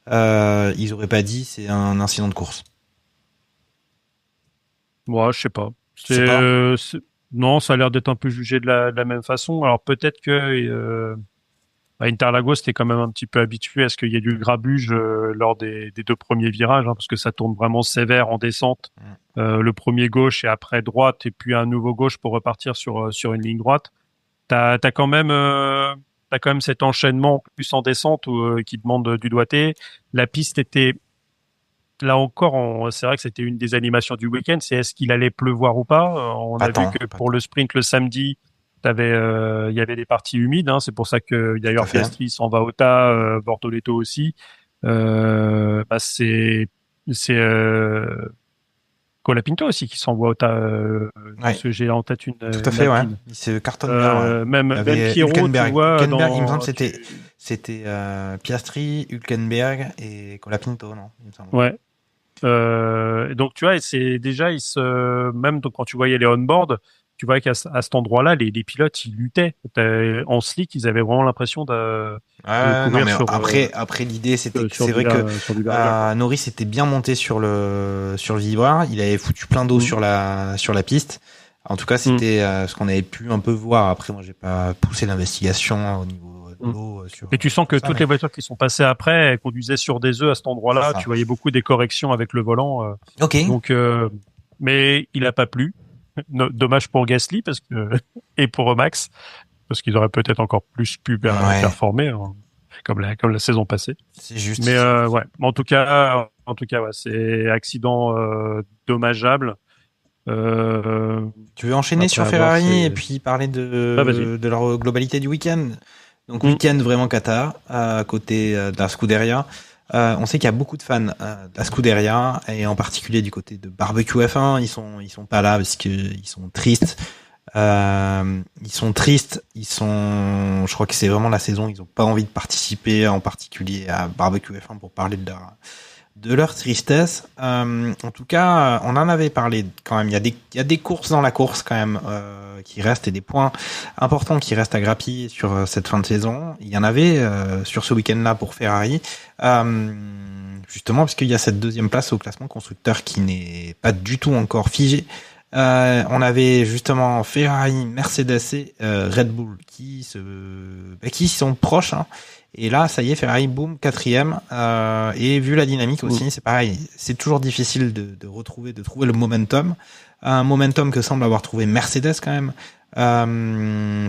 ils auraient pas dit c'est un incident de course? Moi, je sais pas. Non, ça a l'air d'être un peu jugé de la même façon. Alors peut-être que à Interlagos, t'es quand même un petit peu habitué à ce qu'il y ait du grabuge lors des 2 premiers virages, hein, parce que ça tourne vraiment sévère en descente. Le premier gauche et après droite, et puis un nouveau gauche pour repartir sur une ligne droite. T'as quand même cet enchaînement plus en descente qui demande du doigté. La piste était là encore, c'est vrai que c'était une des animations du week-end, c'est est-ce qu'il allait pleuvoir ou pas. On a vu que pour le sprint le samedi, il y avait des parties humides, hein, c'est pour ça que d'ailleurs Piastri s'en va au tas, Bortoleto aussi. C'est Colapinto aussi qui s'envoie au tas, parce que j'ai en tête une. Tout à fait, ouais. Il se cartonne bien. Même Pierrot, tu vois. Hülkenberg, il me semble c'était Piastri, Hülkenberg et Colapinto, non? Il me semble. Ouais. Donc tu vois, c'est déjà même quand tu voyais les on-board, tu vois qu'à cet endroit-là, les pilotes, ils luttaient. En slick, ils avaient vraiment l'impression de Non, courir mais sur, après l'idée, c'était que sur c'est vrai que sur du verglas. Norris était bien monté sur le vibreur. Il avait foutu plein d'eau sur la piste. En tout cas, c'était ce qu'on avait pu un peu voir. Après, moi, j'ai pas poussé l'investigation au niveau de l'eau. Et tu sens que toutes les voitures qui sont passées après, elles conduisaient sur des œufs à cet endroit-là. C'est ça. Tu voyais beaucoup des corrections avec le volant. Ok. Donc, mais il a pas plu. Dommage pour Gasly parce que et pour Max parce qu'ils auraient peut-être encore plus pu performer comme la saison passée. C'est juste. Mais ouais. En tout cas, ouais, c'est accident dommageable. Tu veux enchaîner sur Ferrari et puis parler de leur globalité du week-end. Donc week-end vraiment cata à côté de la Scuderia. On sait qu'il y a beaucoup de fans de la Scuderia et en particulier du côté de Barbecue F1. Ils sont pas là parce que ils sont tristes. Je crois que c'est vraiment la saison. Ils ont pas envie de participer, en particulier à Barbecue F1 pour parler de leur tristesse. En tout cas, on en avait parlé quand même. Il y a des courses dans la course quand même qui restent et des points importants qui restent à grappiller sur cette fin de saison. Il y en avait sur ce week-end-là pour Ferrari, justement parce qu'il y a cette deuxième place au classement constructeur qui n'est pas du tout encore figée. On avait justement Ferrari, Mercedes et Red Bull qui sont proches. Hein. Et là, ça y est, Ferrari, boum, 4e. Et vu la dynamique aussi, c'est pareil. C'est toujours difficile de trouver le momentum. Un momentum que semble avoir trouvé Mercedes quand même.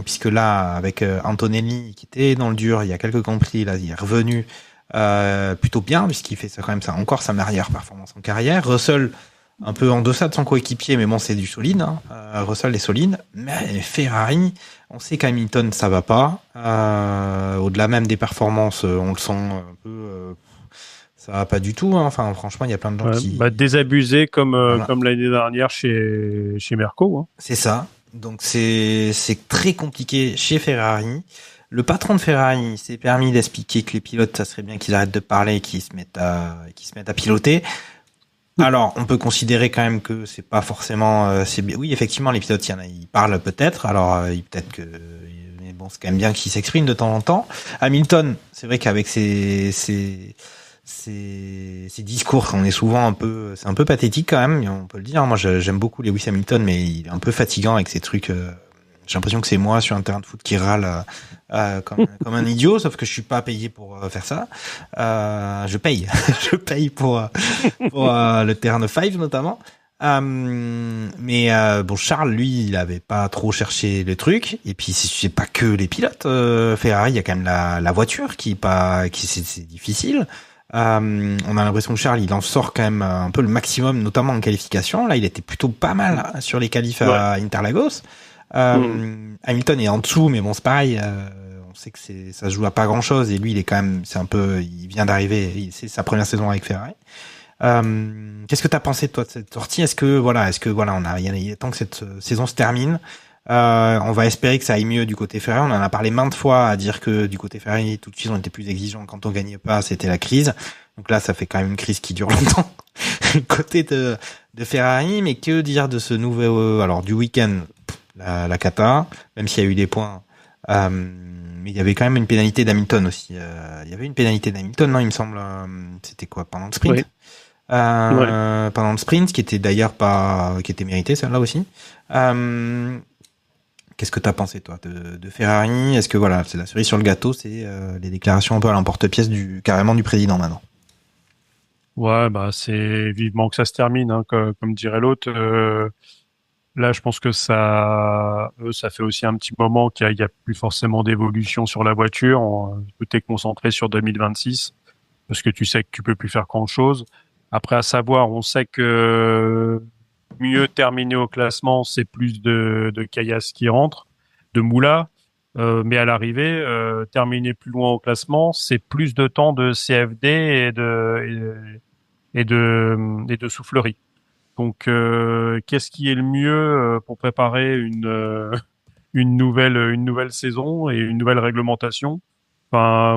Puisque là, avec Antonelli qui était dans le dur, il y a quelques compris, là, il est revenu plutôt bien, puisqu'il fait ça quand même encore sa meilleure performance en carrière. Russell, un peu en deçà de son coéquipier, mais bon, c'est du solide. Hein. Russell est solide. Mais Ferrari, on sait qu'Hamilton, ça va pas. Au-delà même des performances, on le sent un peu... ça va pas du tout. Hein. Enfin, franchement, il y a plein de gens qui... désabusé comme l'année dernière chez Merco. Hein. C'est ça. Donc, c'est très compliqué chez Ferrari. Le patron de Ferrari s'est permis d'expliquer que les pilotes, ça serait bien qu'ils arrêtent de parler et qu'ils se mettent à piloter. Alors, on peut considérer quand même que c'est pas forcément, oui, effectivement, les pilotes, ils parlent peut-être. Alors, peut-être que, mais bon, c'est quand même bien qu'ils s'expriment de temps en temps. Hamilton, c'est vrai qu'avec ses discours, on est souvent c'est un peu pathétique quand même, on peut le dire. Moi, j'aime beaucoup Lewis Hamilton, mais il est un peu fatigant avec ses trucs. J'ai l'impression que c'est moi sur un terrain de foot qui râle comme un idiot, sauf que je suis pas payé pour faire ça. Je paye pour le terrain de Five notamment. Mais bon, Charles, lui, il avait pas trop cherché le truc. Et puis c'est pas que les pilotes. Ferrari, il y a quand même la voiture c'est difficile. On a l'impression que Charles, il en sort quand même un peu le maximum, notamment en qualification. Là, il était plutôt pas mal sur les qualifs à Interlagos. Hamilton est en dessous, mais bon, c'est pareil. On sait que ça se joue à pas grand chose. Et lui, il vient d'arriver. C'est sa première saison avec Ferrari. Qu'est-ce que t'as pensé toi de cette sortie? Est-ce que il est temps que cette saison se termine. On va espérer que ça aille mieux du côté Ferrari. On en a parlé maintes fois à dire que du côté Ferrari, tout de suite, on était plus exigeants quand on gagnait pas. C'était la crise. Donc là, ça fait quand même une crise qui dure longtemps. Du côté de Ferrari, mais que dire de ce nouveau, alors du week-end, la cata, même s'il y a eu des points, mais il y avait quand même une pénalité d'Hamilton aussi. Il y avait une pénalité d'Hamilton, non, il me semble, c'était quoi, pendant le sprint? Oui. Pendant le sprint, qui était d'ailleurs qui était mérité, celle-là aussi. Qu'est-ce que t'as pensé, toi, de Ferrari? Est-ce que voilà, c'est la cerise sur le gâteau, c'est les déclarations un peu à l'emporte-pièce carrément du président maintenant? Ouais, c'est vivement que ça se termine, hein, comme dirait l'autre. Là, je pense que ça fait aussi un petit moment qu'il y a plus forcément d'évolution sur la voiture. Tu es concentré sur 2026 parce que tu sais que tu peux plus faire grand-chose. Après, à savoir, on sait que mieux terminer au classement, c'est plus de caillasse qui rentre, de moula. Mais à l'arrivée, terminer plus loin au classement, c'est plus de temps de CFD et de soufflerie. Donc, qu'est-ce qui est le mieux pour préparer une nouvelle saison et une nouvelle réglementation? Enfin,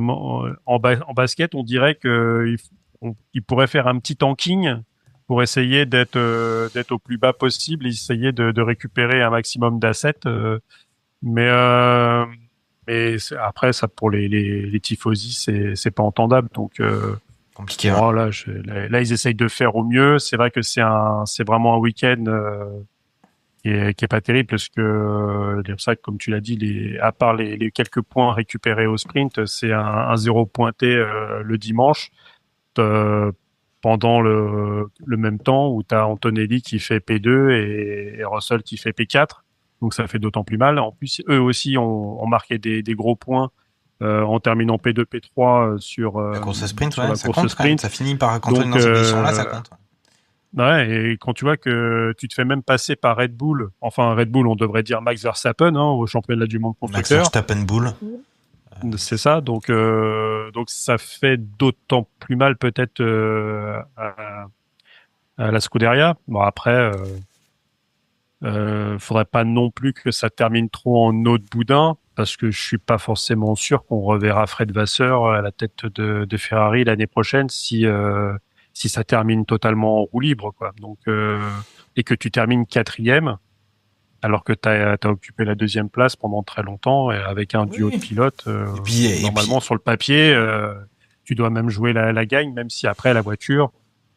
en basket, on dirait que il pourrait faire un petit tanking pour essayer d'être au plus bas possible, essayer de récupérer un maximum d'assets. Mais après ça pour les tifosi c'est pas entendable, donc Compliqué. bon, là ils essayent de faire au mieux. C'est vrai que c'est vraiment un week-end qui est pas terrible, parce que c'est vrai que, comme tu l'as dit, à part les quelques points récupérés au sprint, c'est un 0 pointé le dimanche, pendant le même temps où tu as Antonelli qui fait P2 et Russell qui fait P4. Donc ça fait d'autant plus mal. En plus, eux aussi ont marqué des gros points en terminant P2, P3 sur La course sprint, sur ouais, la ça course compte. sprint. Ça finit par quand on est Donc, dans ces positions-là, ça compte. Ouais, et quand tu vois que tu te fais même passer par Red Bull, enfin Red Bull, on devrait dire Max Verstappen, au championnat du monde Max constructeur. Verstappen Bull. C'est ça, donc ça fait d'autant plus mal peut-être à la Scuderia. Bon, après, faudrait pas non plus que ça termine trop en eau de boudin, parce que je suis pas forcément sûr qu'on reverra Fred Vasseur à la tête de Ferrari l'année prochaine si ça termine totalement en roue libre, quoi. Donc et que tu termines 4e, alors que t'as occupé la 2e place pendant très longtemps, et avec un duo de pilotes. Normalement, sur le papier, tu dois même jouer la gagne, même si après la voiture,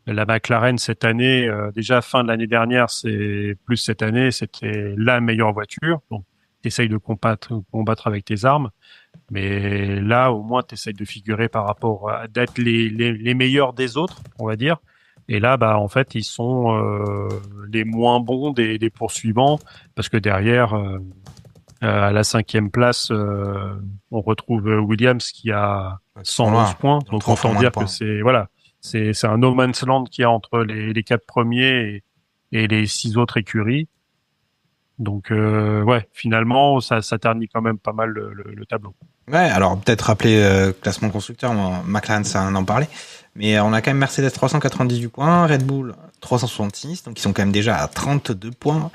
la McLaren cette année, déjà fin de l'année dernière, c'est plus cette année, c'était la meilleure voiture. Donc, t'essayes de combattre avec tes armes, mais là, au moins, t'essayes de figurer par rapport à d'être les meilleurs des autres, on va dire. Et là, bah, en fait, ils sont les moins bons des poursuivants, parce que derrière, à la 5e place, on retrouve Williams qui a 111 points. Donc, autant dire que c'est un no man's land qu'il y a entre les 4 premiers et les 6 autres écuries. Donc, ouais, finalement, ça ternit quand même pas mal le tableau. Ouais, alors peut-être rappeler classement constructeur, McLaren ça en parlait, mais on a quand même Mercedes 398 points, Red Bull 366, donc ils sont quand même déjà à 32 points,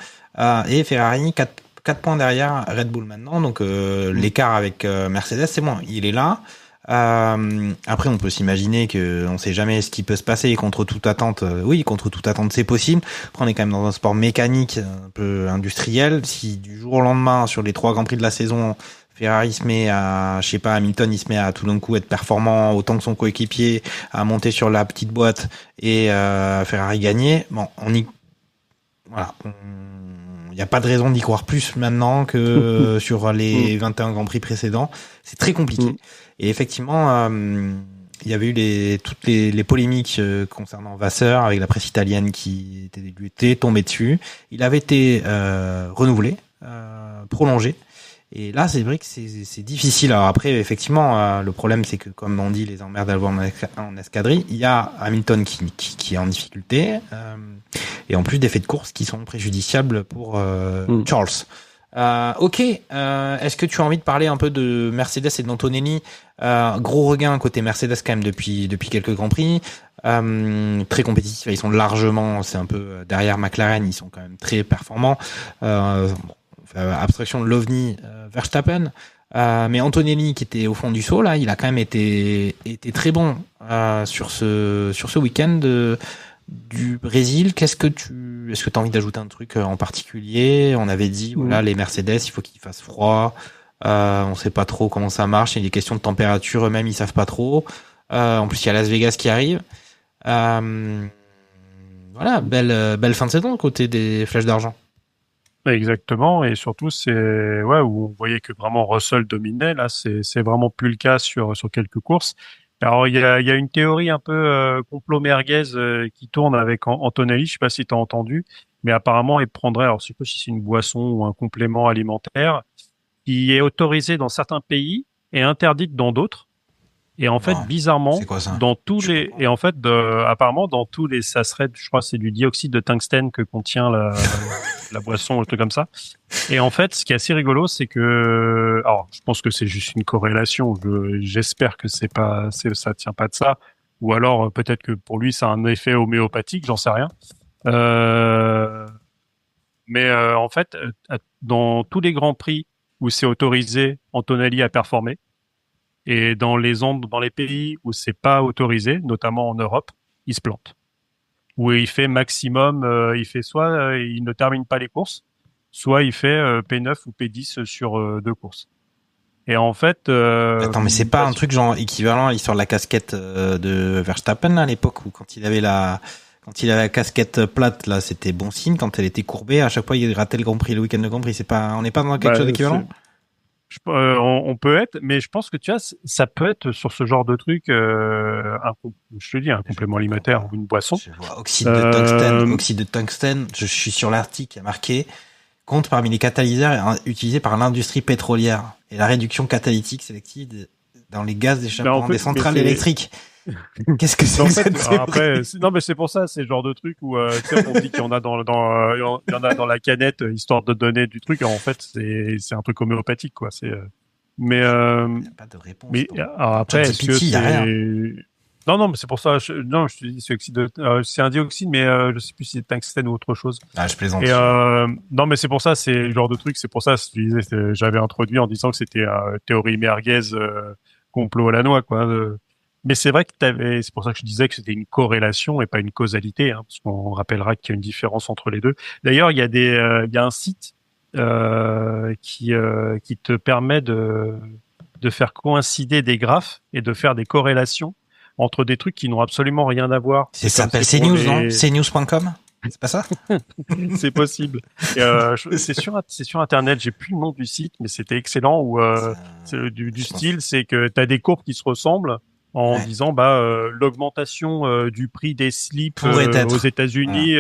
et Ferrari 4 points derrière Red Bull maintenant, donc l'écart avec Mercedes c'est bon, il est là. Après on peut s'imaginer que on sait jamais ce qui peut se passer, contre toute attente, oui, contre toute attente c'est possible. Après on est quand même dans un sport mécanique un peu industriel, si du jour au lendemain sur les 3 grands prix de la saison Ferrari se met à, je sais pas, Hamilton il se met à tout d'un coup être performant autant que son coéquipier, à monter sur la petite boîte et Ferrari gagner, bon voilà, il n'y a pas de raison d'y croire plus maintenant que sur les 21 Grands Prix précédents. C'est très compliqué. Et effectivement, il y avait eu toutes les polémiques concernant Vasseur avec la presse italienne qui lui était tombée dessus. Il avait été renouvelé, prolongé. Et là, c'est vrai que c'est difficile. Alors après, effectivement, le problème, c'est que, comme on dit, les emmerdes à voir en escadrille, il y a Hamilton qui est en difficulté, et en plus des faits de course qui sont préjudiciables pour Charles. Ok, est-ce que tu as envie de parler un peu de Mercedes et d'Antonelli? Gros regain côté Mercedes quand même depuis quelques Grands Prix. Très compétitifs, ils sont largement, c'est un peu derrière McLaren, ils sont quand même très performants. Abstraction de l'OVNI Verstappen, mais Antonelli qui était au fond du saut là, il a quand même été très bon sur ce week-end du Brésil. Est-ce que tu as envie d'ajouter un truc en particulier? On avait dit voilà, les Mercedes, il faut qu'il fasse froid, on sait pas trop comment ça marche, il y a des questions de température, eux-mêmes ils savent pas trop. En plus il y a Las Vegas qui arrive. Voilà, belle fin de saison côté des Flèches d'Argent. Exactement, et surtout où on voyait que vraiment Russell dominait. Là, c'est vraiment plus le cas sur quelques courses. Alors il y a une théorie un peu complot merguez qui tourne avec Antonelli. Je sais pas si tu as entendu, mais apparemment il prendrait, alors je sais pas si c'est une boisson ou un complément alimentaire qui est autorisé dans certains pays et interdite dans d'autres. Et en fait, bizarrement, dans tous les, et en fait, apparemment, dans tous les, ça serait, je crois, c'est du dioxyde de tungstène que contient la boisson, un truc comme ça. Et en fait, ce qui est assez rigolo, c'est que, alors, je pense que c'est juste une corrélation. J'espère que ça tient pas de ça. Ou alors, peut-être que pour lui, ça a un effet homéopathique, j'en sais rien. Mais en fait, dans tous les grands prix où c'est autorisé, Antonelli a performé. Et dans les pays où c'est pas autorisé, notamment en Europe, ils se plantent. où il fait maximum, il fait soit il ne termine pas les courses, soit il fait P9 ou P10 sur 2 courses. Et en fait, Attends, mais c'est pas un truc genre équivalent à l'histoire de la casquette de Verstappen à l'époque où quand il avait la casquette plate là, c'était bon signe. Quand elle était courbée, à chaque fois il ratait le Grand Prix, le week-end de Grand Prix. C'est pas, on n'est pas dans quelque chose d'équivalent. On peut être, mais je pense que tu vois, ça peut être sur ce genre de truc, je te dis, un complément alimentaire ou une boisson. Je vois oxyde de tungstène. Je suis sur l'article qui a marqué compte parmi les catalyseurs utilisés par l'industrie pétrolière et la réduction catalytique sélective dans les gaz d'échappement des centrales électriques. Qu'est-ce que c'est en que fait, cette après, non, mais c'est pour ça, c'est le genre de truc où tu sais, on dit qu'il y en a il y en a dans la canette histoire de donner du truc. En fait, c'est un truc homéopathique, quoi. Mais Il n'y a pas de réponse. mais alors après, est-ce que y a rien. Non, mais c'est pour ça. Je te dis, c'est un dioxyde, mais je sais plus si c'est tungstène ou autre chose. Ah, je plaisante. Et non, mais c'est pour ça, c'est le genre de truc. C'est pour ça, je disais, j'avais introduit en disant que c'était théorie merguez, complot à la noix, quoi. Mais c'est vrai que c'est pour ça que je disais que c'était une corrélation et pas une causalité, hein, parce qu'on rappellera qu'il y a une différence entre les deux. D'ailleurs, il y a un site qui te permet de faire coïncider des graphes et de faire des corrélations entre des trucs qui n'ont absolument rien à voir. Ça s'appelle CNews, non? CNews.com? C'est pas ça? C'est possible. C'est sur Internet. J'ai plus le nom du site, mais c'était excellent. Du style, c'est que t'as des courbes qui se ressemblent en disant l'augmentation du prix des slips aux États-Unis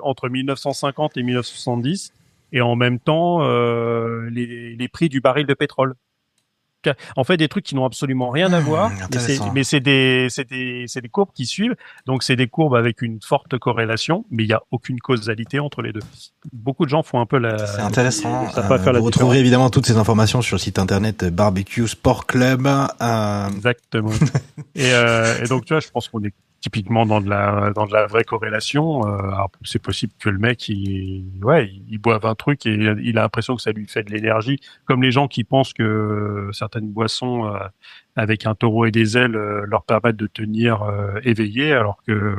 entre 1950 et 1970, et en même temps les prix du baril de pétrole. En fait, des trucs qui n'ont absolument rien à voir, mais c'est des courbes qui suivent. Donc, c'est des courbes avec une forte corrélation, mais il n'y a aucune causalité entre les deux. Beaucoup de gens font un peu C'est intéressant. Vous retrouverez évidemment toutes ces informations sur le site internet Barbecue Sport Club. Exactement. et donc, tu vois, je pense qu'on est typiquement dans de la vraie corrélation. Alors, c'est possible que le mec, il boive un truc et il a l'impression que ça lui fait de l'énergie, comme les gens qui pensent que certaines boissons avec un taureau et des ailes leur permettent de tenir éveillé, alors que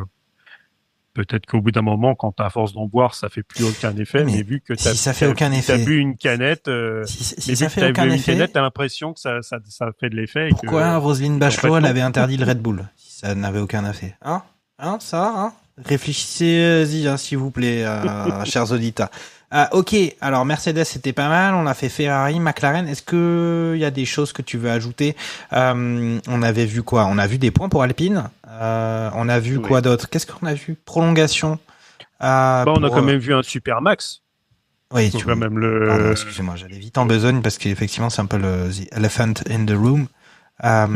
peut-être qu'au bout d'un moment, quand à force d'en boire, ça fait plus aucun effet. Mais vu que t'as bu une canette, t'as l'impression que ça fait de l'effet. Pourquoi Roselyne Bachelot, elle avait interdit le Red Bull si ça n'avait aucun effet? Réfléchissez-y, s'il vous plaît, chers auditeurs. Ok, alors Mercedes c'était pas mal, on a fait Ferrari, McLaren. Est-ce que il y a des choses que tu veux ajouter? On avait vu quoi? On a vu des points pour Alpine. On a vu quoi d'autre? Qu'est-ce qu'on a vu? Prolongation. On a quand même vu un super max. Oui, tu vois même Pardon, excusez-moi, j'allais vite en besogne parce qu'effectivement c'est un peu the elephant in the room. Non,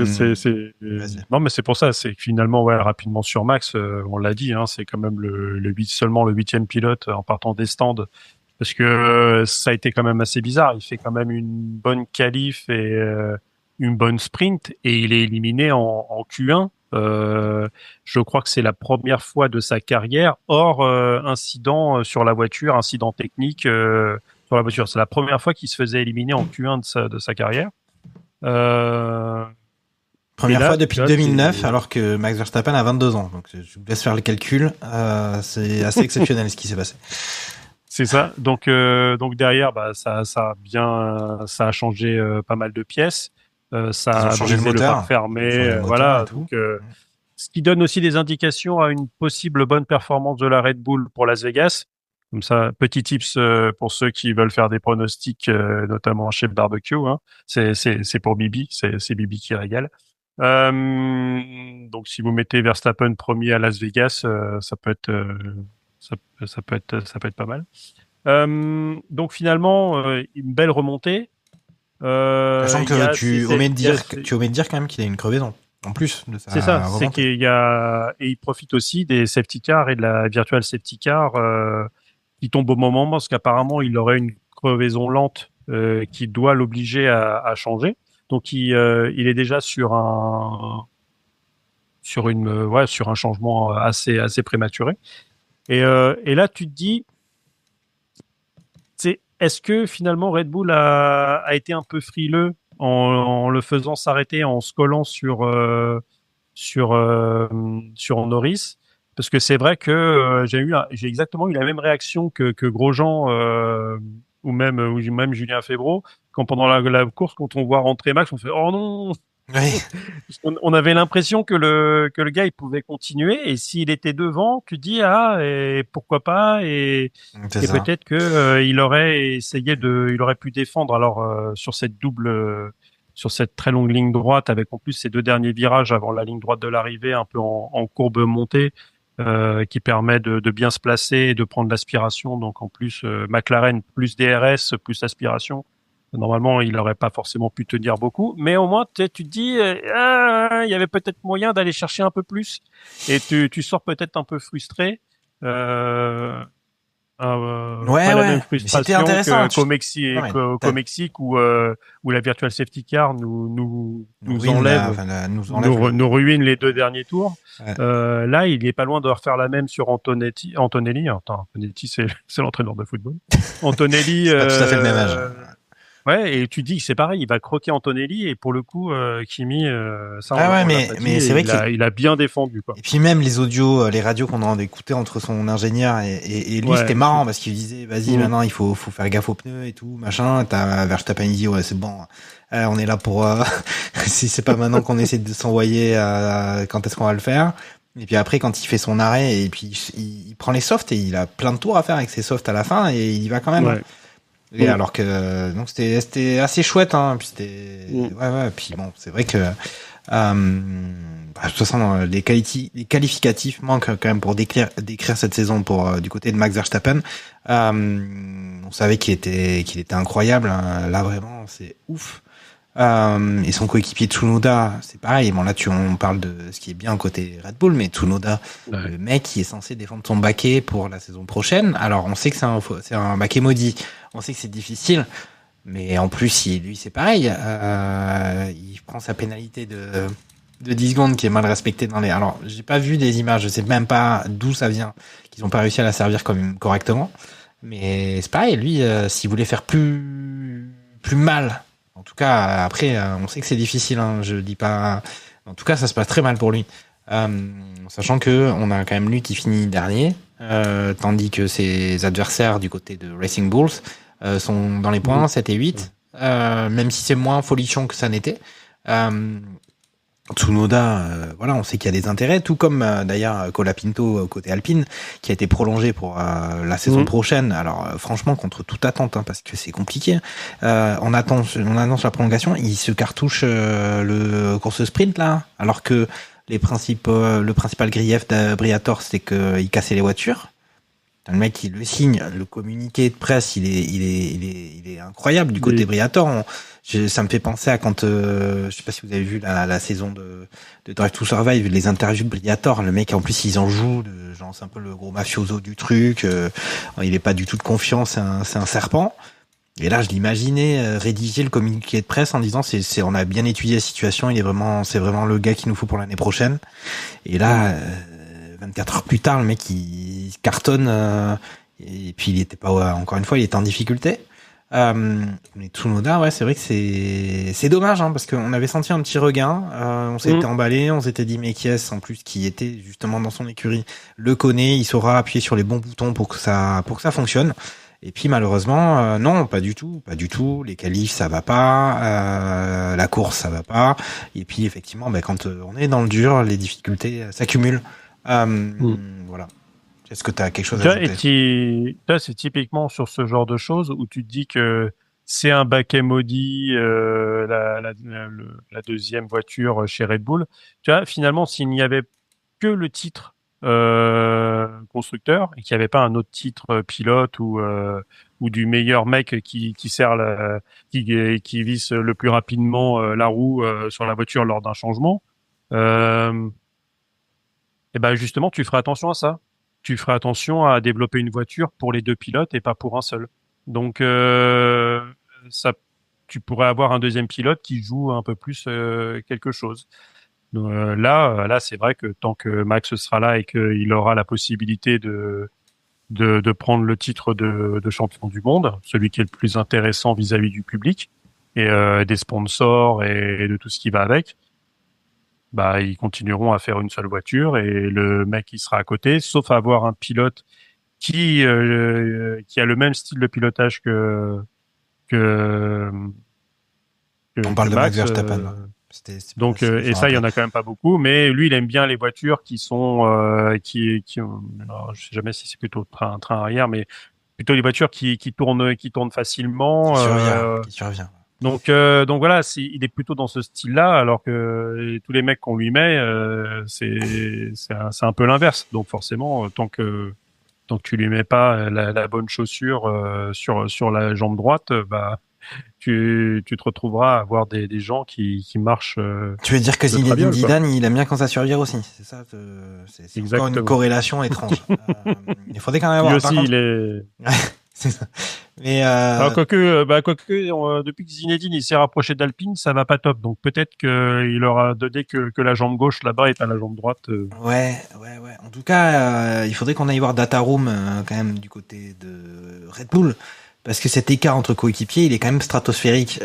mais c'est pour ça, c'est que finalement, rapidement sur Max, on l'a dit, hein, c'est quand même seulement le 8e pilote en partant des stands, parce que ça a été quand même assez bizarre. Il fait quand même une bonne qualif et une bonne sprint, et il est éliminé en Q1. Je crois que c'est la première fois de sa carrière, hors incident sur la voiture, incident technique sur la voiture. C'est la première fois qu'il se faisait éliminer en Q1 de sa carrière. Première fois depuis 2009, alors que Max Verstappen a 22 ans. Donc, je vous laisse faire le calcul. C'est assez exceptionnel ce qui s'est passé. C'est ça. Donc derrière, ça a changé pas mal de pièces. Ça a changé le moteur fermé. Voilà. Donc, ce qui donne aussi des indications à une possible bonne performance de la Red Bull pour Las Vegas. Comme ça, petit tips pour ceux qui veulent faire des pronostics, notamment chez Barbecue. Hein. C'est pour Bibi, c'est Bibi qui régale. Donc si vous mettez Verstappen premier à Las Vegas, ça peut être pas mal. Donc finalement, une belle remontée. Sachant que tu omets de dire quand même qu'il a une crevaison. En plus de ça. C'est ça, c'est et il profite aussi des safety cars et de la virtual safety car qui tombe au moment parce qu'apparemment il aurait une crevaison lente qui doit l'obliger à changer. Donc il est déjà sur un changement assez prématuré. Et là tu te dis, est-ce que finalement Red Bull a été un peu frileux en le faisant s'arrêter, en se collant sur Norris, parce que c'est vrai que j'ai exactement eu la même réaction que Grosjean ou même Julien Febvre quand pendant la course, quand on voit rentrer Max, on fait oh non. Oui. On avait l'impression que le gars il pouvait continuer, et s'il était devant, tu dis et pourquoi pas, et peut-être que il aurait il aurait pu défendre alors sur cette très longue ligne droite, avec en plus ces 2 derniers virages avant la ligne droite de l'arrivée, un peu en courbe montée, qui permet de bien se placer et de prendre l'aspiration. Donc en plus McLaren plus DRS plus aspiration. Normalement, il n'aurait pas forcément pu tenir beaucoup, mais au moins tu te dis il y avait peut-être moyen d'aller chercher un peu plus, et tu sors peut-être un peu frustré. Pas la même frustration qu'au Mexique où la virtual safety car nous ruine les 2 derniers tours. Ouais. Là, il est pas loin de refaire la même sur Antonelli. Antonelli, c'est l'entraîneur de football. Antonelli. C'est pas tout à fait le même âge. Ouais, et tu dis que c'est pareil, il va croquer Antonelli, et pour le coup, Kimi, mais c'est vrai qu'il a bien défendu, quoi. Et puis même les audios, les radios qu'on a écoutées entre son ingénieur et lui, c'était marrant parce qu'il disait, vas-y, maintenant il faut faire gaffe aux pneus et tout, machin. T'as Verstappen, il dit, ouais, c'est bon, on est là pour, si c'est pas maintenant qu'on essaie de s'envoyer, quand est-ce qu'on va le faire? Et puis après, quand il fait son arrêt, et puis il prend les softs, et il a plein de tours à faire avec ses softs à la fin, et il y va quand même. Ouais. Et alors que donc c'était assez chouette, hein. Puis puis bon, c'est vrai que de toute façon les qualificatifs manquent quand même pour décrire cette saison pour du côté de Max Verstappen. On savait qu'il était incroyable, hein. Là vraiment c'est ouf. Et son coéquipier Tsunoda, c'est pareil. Bon là on parle de ce qui est bien côté Red Bull, mais Tsunoda, le mec qui est censé défendre son baquet pour la saison prochaine. Alors on sait que c'est un baquet maudit. On sait que c'est difficile, mais en plus lui c'est pareil. Il prend sa pénalité de 10 secondes qui est mal respectée dans les. Alors j'ai pas vu des images, je sais même pas d'où ça vient, qu'ils ont pas réussi à la servir correctement. Mais c'est pareil, lui s'il voulait faire plus mal. En tout cas, après, on sait que c'est difficile, hein, je dis pas. En tout cas, ça se passe très mal pour lui. Sachant que on a quand même lui qui finit dernier, tandis que ses adversaires du côté de Racing Bulls sont dans les points 7 et 8, même si c'est moins folichon que ça n'était. Tsunoda, voilà, on sait qu'il y a des intérêts, tout comme d'ailleurs Colapinto côté Alpine, qui a été prolongé pour la saison prochaine. Alors franchement, contre toute attente, hein, parce que c'est compliqué. On annonce la prolongation, il se cartouche le course sprint là, alors que le principal grief d'Briatore, c'est qu'il cassait les voitures. Le mec, il le signe, le communiqué de presse, il est incroyable du côté Briatore. Ça me fait penser à quand, je sais pas si vous avez vu la saison de Drive to Survive, les interviews de Briatore. Le mec, en plus, ils en jouent, genre c'est un peu le gros mafioso du truc. Il est pas du tout de confiance, c'est un serpent. Et là, je l'imaginais rédiger le communiqué de presse en disant on a bien étudié la situation, c'est vraiment le gars qu'il nous faut pour l'année prochaine. Et là, 24 heures plus tard, le mec il cartonne, et puis il était pas, encore une fois, il était en difficulté. Mais Tsunoda, ouais, c'est vrai que c'est dommage, hein, parce qu'on avait senti un petit regain, on s'était emballé, on s'était dit mais en plus qui était justement dans son écurie le connaît, il saura appuyer sur les bons boutons pour que ça fonctionne. Et puis malheureusement, non, pas du tout. Les qualifs, ça va pas. La course, ça va pas. Et puis effectivement, quand on est dans le dur, les difficultés s'accumulent. Voilà. Est-ce que tu as quelque chose à ajouter? Là, c'est typiquement sur ce genre de choses où tu te dis que c'est un baquet maudit, la deuxième voiture chez Red Bull. Tu vois, finalement, s'il n'y avait que le titre constructeur et qu'il n'y avait pas un autre titre pilote ou du meilleur mec qui visse le plus rapidement la roue sur la voiture lors d'un changement, et ben justement tu ferais attention à ça. Tu ferais attention à développer une voiture pour les deux pilotes et pas pour un seul. Donc tu pourrais avoir un deuxième pilote qui joue un peu plus quelque chose. Donc, là, c'est vrai que tant que Max sera là et qu'il aura la possibilité de prendre le titre de champion du monde, celui qui est le plus intéressant vis-à-vis du public et des sponsors et de tout ce qui va avec, bah ils continueront à faire une seule voiture et le mec qui sera à côté, sauf à avoir un pilote qui a le même style de pilotage que On parle de Max Verstappen. Là. Donc et ça il y en a quand même pas beaucoup, mais lui il aime bien les voitures qui sont qui ont, alors, je sais jamais si c'est plutôt un train arrière, mais plutôt les voitures qui tournent facilement, qui survient. Donc voilà, il est plutôt dans ce style-là, alors que tous les mecs qu'on lui met, c'est un peu l'inverse. Donc forcément, tant que tu lui mets pas la bonne chaussure sur la jambe droite, bah tu te retrouveras à avoir des gens qui marchent. Tu veux dire que Zinedine Zidane, il aime bien quand ça survire aussi, c'est ça, c'est encore une corrélation étrange. Il faudrait quand même avoir. Lui aussi, il est. C'est ça. Mais quoique, depuis que Zinedine il s'est rapproché d'Alpine, ça va pas top. Donc peut-être qu'il aura donné que la jambe gauche là-bas est à la jambe droite. Ouais. En tout cas, il faudrait qu'on aille voir Data Room quand même du côté de Red Bull, parce que cet écart entre coéquipiers, il est quand même stratosphérique,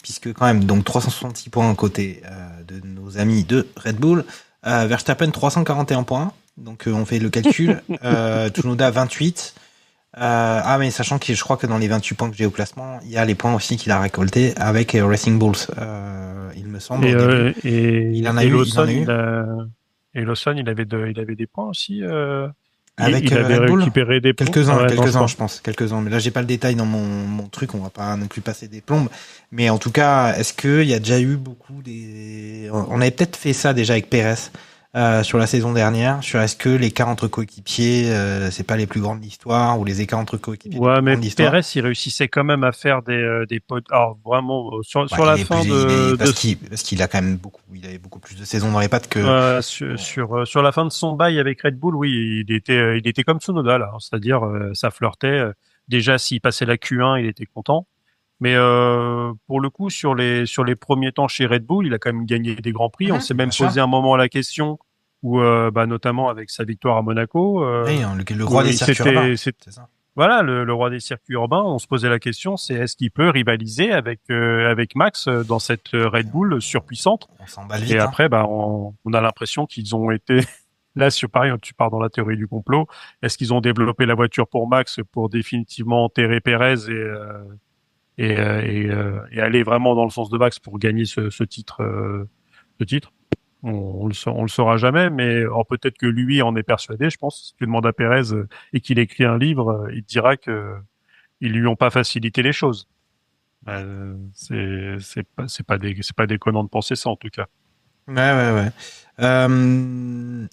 puisque quand même donc 366 points à côté de nos amis de Red Bull, Verstappen 341 points. Donc on fait le calcul. Tsunoda 28. Mais sachant que je crois que dans les 28 points que j'ai au classement, il y a les points aussi qu'il a récoltés avec Racing Bulls, il me semble. Et il en a eu. Et Lawson, il avait des points aussi. Avec il avait récupéré des points. Quelques-uns, je pense. Quelques-uns. Mais là, j'ai pas le détail dans mon truc. On va pas non plus passer des plombes. Mais en tout cas, est-ce qu'il y a déjà eu beaucoup on avait peut-être fait ça déjà avec Pérez. Sur la saison dernière, sur est-ce que l'écart entre coéquipiers, c'est pas les plus grandes de l'histoire, ou les écarts entre coéquipiers. Ouais, mais Pérez, il réussissait quand même à faire des potes. Alors vraiment sur la fin parce qu'il a quand même il avait beaucoup plus de saisons dans les pattes que. Sur la fin de son bail avec Red Bull, oui, il était comme Tsunoda là, c'est-à-dire ça flirtait. Déjà, s'il passait la Q1, il était content. Mais pour le coup, sur les premiers temps chez Red Bull, il a quand même gagné des grands prix. On s'est même posé un moment la question où, notamment avec sa victoire à Monaco, le roi des circuits urbains. C'est ça. Voilà, le roi des circuits urbains. On se posait la question, c'est est-ce qu'il peut rivaliser avec Max dans cette Red Bull surpuissante. On s'emballe vite. Et après, on a l'impression qu'ils ont été là sur pareil. Tu pars dans la théorie du complot. Est-ce qu'ils ont développé la voiture pour Max pour définitivement enterrer Pérez et aller vraiment dans le sens de Max pour gagner ce titre. On le saura jamais, mais peut-être que lui en est persuadé. Je pense. Si tu demandes à Pérez et qu'il écrit un livre, il te dira que ils lui ont pas facilité les choses. C'est pas déconnant de penser ça en tout cas. Ouais.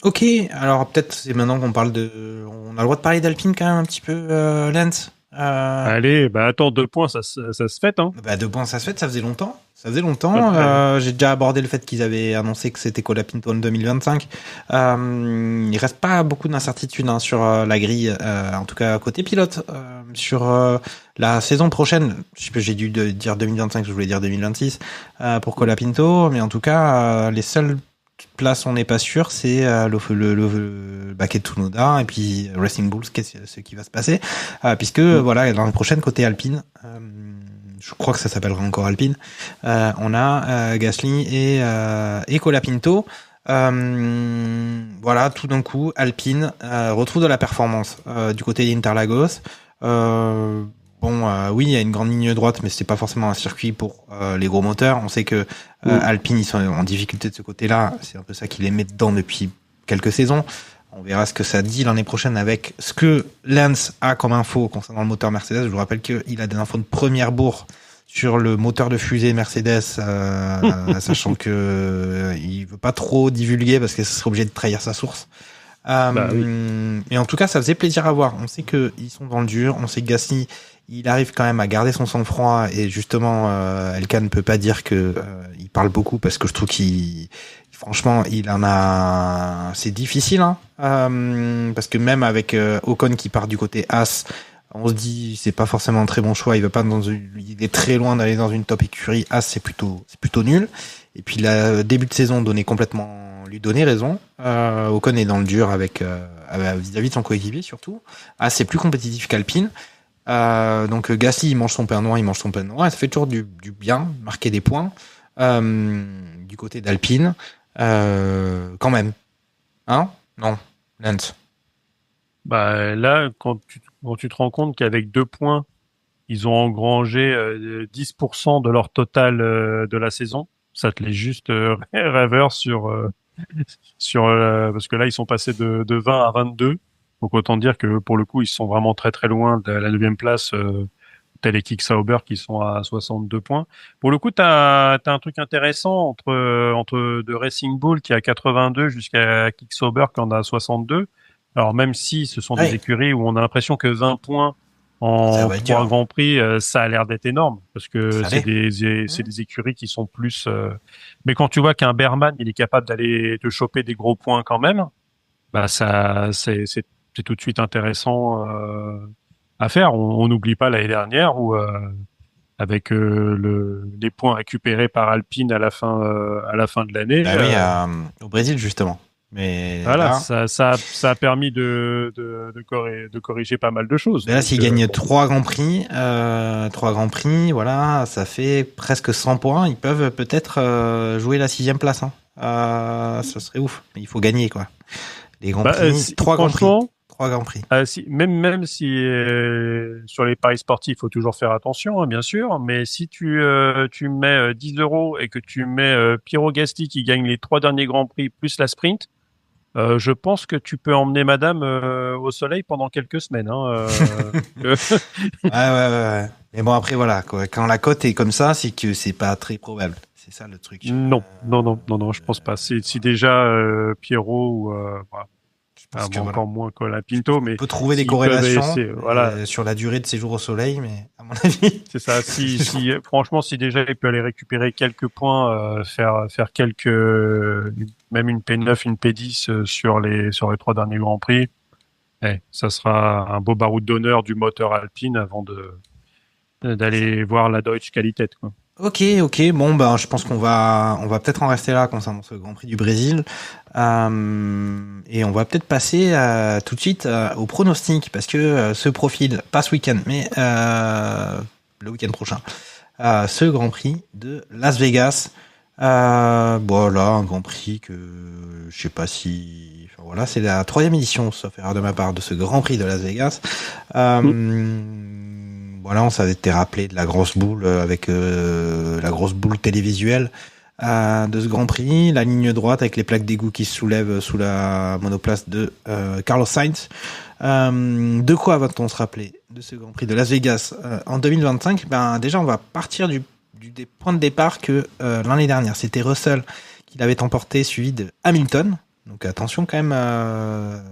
Ok, alors peut-être c'est maintenant qu'on parle on a le droit de parler d'Alpine quand même un petit peu, Lance. Allez, attends, 2 points, ça se fête, hein. 2 points, ça se fait, ça faisait longtemps. J'ai déjà abordé le fait qu'ils avaient annoncé que c'était Colapinto en 2025. Il reste pas beaucoup d'incertitudes sur la grille, en tout cas côté pilote. Sur la saison prochaine, j'ai dû dire 2025, je voulais dire 2026 pour Colapinto, mais en tout cas, les seules place on n'est pas sûr, c'est le baquet de Tsunoda et puis Racing Bulls, ce qui va se passer, puisque voilà, l'année prochaine côté Alpine, je crois que ça s'appellera encore Alpine, on a Gasly et Colapinto. Voilà, tout d'un coup Alpine retrouve de la performance du côté d'Interlagos. Oui, il y a une grande ligne droite, mais c'est pas forcément un circuit pour les gros moteurs. On sait que Alpine, ils sont en difficulté de ce côté-là. C'est un peu ça qui les met dedans depuis quelques saisons. On verra ce que ça dit l'année prochaine avec ce que Lance a comme info concernant le moteur Mercedes. Je vous rappelle qu'il a des infos de première bourre sur le moteur de fusée Mercedes, sachant que il veut pas trop divulguer parce que ce serait obligé de trahir sa source. Mais en tout cas, ça faisait plaisir à voir. On sait que ils sont dans le dur. On sait que Gasly, il arrive quand même à garder son sang-froid, et justement, Elkan ne peut pas dire que il parle beaucoup, parce que je trouve franchement, il en a. C'est difficile, parce que même avec Ocon qui part du côté As, on se dit c'est pas forcément un très bon choix. Il est très loin d'aller dans une top écurie. As, c'est plutôt nul. Et puis le début de saison lui donnait raison. Ocon est dans le dur avec vis-à-vis de son coéquipier surtout. As, c'est plus compétitif qu'Alpine. Donc Gasly, il mange son pain noir, ça fait toujours du bien, marquer des points. du côté d'Alpine. Quand même. Hein? Non, Lance. Bah, là, quand tu te rends compte qu'avec 2 points, ils ont engrangé 10% de leur total de la saison, ça te laisse juste rêveur parce que là, ils sont passés de 20 à 22. Donc, autant dire que pour le coup, ils sont vraiment très très loin de la 9e place, tel les Kick Sauber qui sont à 62 points. Pour le coup, t'as un truc intéressant entre de Racing Bull qui a 82 jusqu'à Kick Sauber qui en a 62. Alors même si ce sont des écuries où on a l'impression que 20 points en 3 Grands Prix, ça a l'air d'être énorme parce que c'est des écuries qui sont plus. Mais quand tu vois qu'un Berman il est capable d'aller te choper des gros points quand même, bah ça c'est tout de suite intéressant à faire. On n'oublie pas l'année dernière où avec les points récupérés par Alpine à la fin de l'année. Bah oui, au Brésil justement. Mais voilà, là, ça a permis de corriger pas mal de choses. Mais là, s'il gagne 3 Grands Prix, voilà, ça fait presque 100 points. Ils peuvent peut-être jouer la 6e place. Hein. Ça serait ouf. Mais il faut gagner, quoi. Les Grands Prix, 3 Grands Prix. 3 Grands Prix. Même si sur les paris sportifs, il faut toujours faire attention, hein, bien sûr. Mais si tu mets 10 € et que tu mets Piero Gasti qui gagne les 3 derniers Grands Prix plus la sprint, je pense que tu peux emmener madame au soleil pendant quelques semaines. Hein, ouais. Mais bon, après, voilà, quoi. Quand la cote est comme ça, c'est que c'est pas très probable. C'est ça le truc. Non, je pense pas. Si déjà Piero ou encore moins Colin Pinto, mais on peut trouver des corrélations sur la durée de séjour au soleil, mais à mon avis. C'est ça. Franchement, si déjà il peut aller récupérer quelques points, faire même une P9, une P10 sur les 3 derniers Grands Prix, ça sera un beau baroud d'honneur du moteur Alpine avant d'aller voir la Deutsche Qualität, quoi. Ok. Bon, ben, je pense qu'on va peut-être en rester là concernant ce Grand Prix du Brésil. Et on va peut-être passer tout de suite au pronostic parce que ce profil, pas ce week-end, mais le week-end prochain, ce Grand Prix de Las Vegas. Voilà, un Grand Prix que je sais pas si. Enfin, voilà, c'est la 3e édition, sauf erreur de ma part, de ce Grand Prix de Las Vegas. Voilà, on s'était rappelé de la grosse boule avec la grosse boule télévisuelle de ce Grand Prix, la ligne droite avec les plaques d'égout qui se soulèvent sous la monoplace de Carlos Sainz. De quoi va-t-on se rappeler de ce Grand Prix de Las Vegas en 2025? Ben déjà, on va partir des points de départ que l'année dernière, c'était Russell qui l'avait emporté, suivi de Hamilton. Donc attention quand même,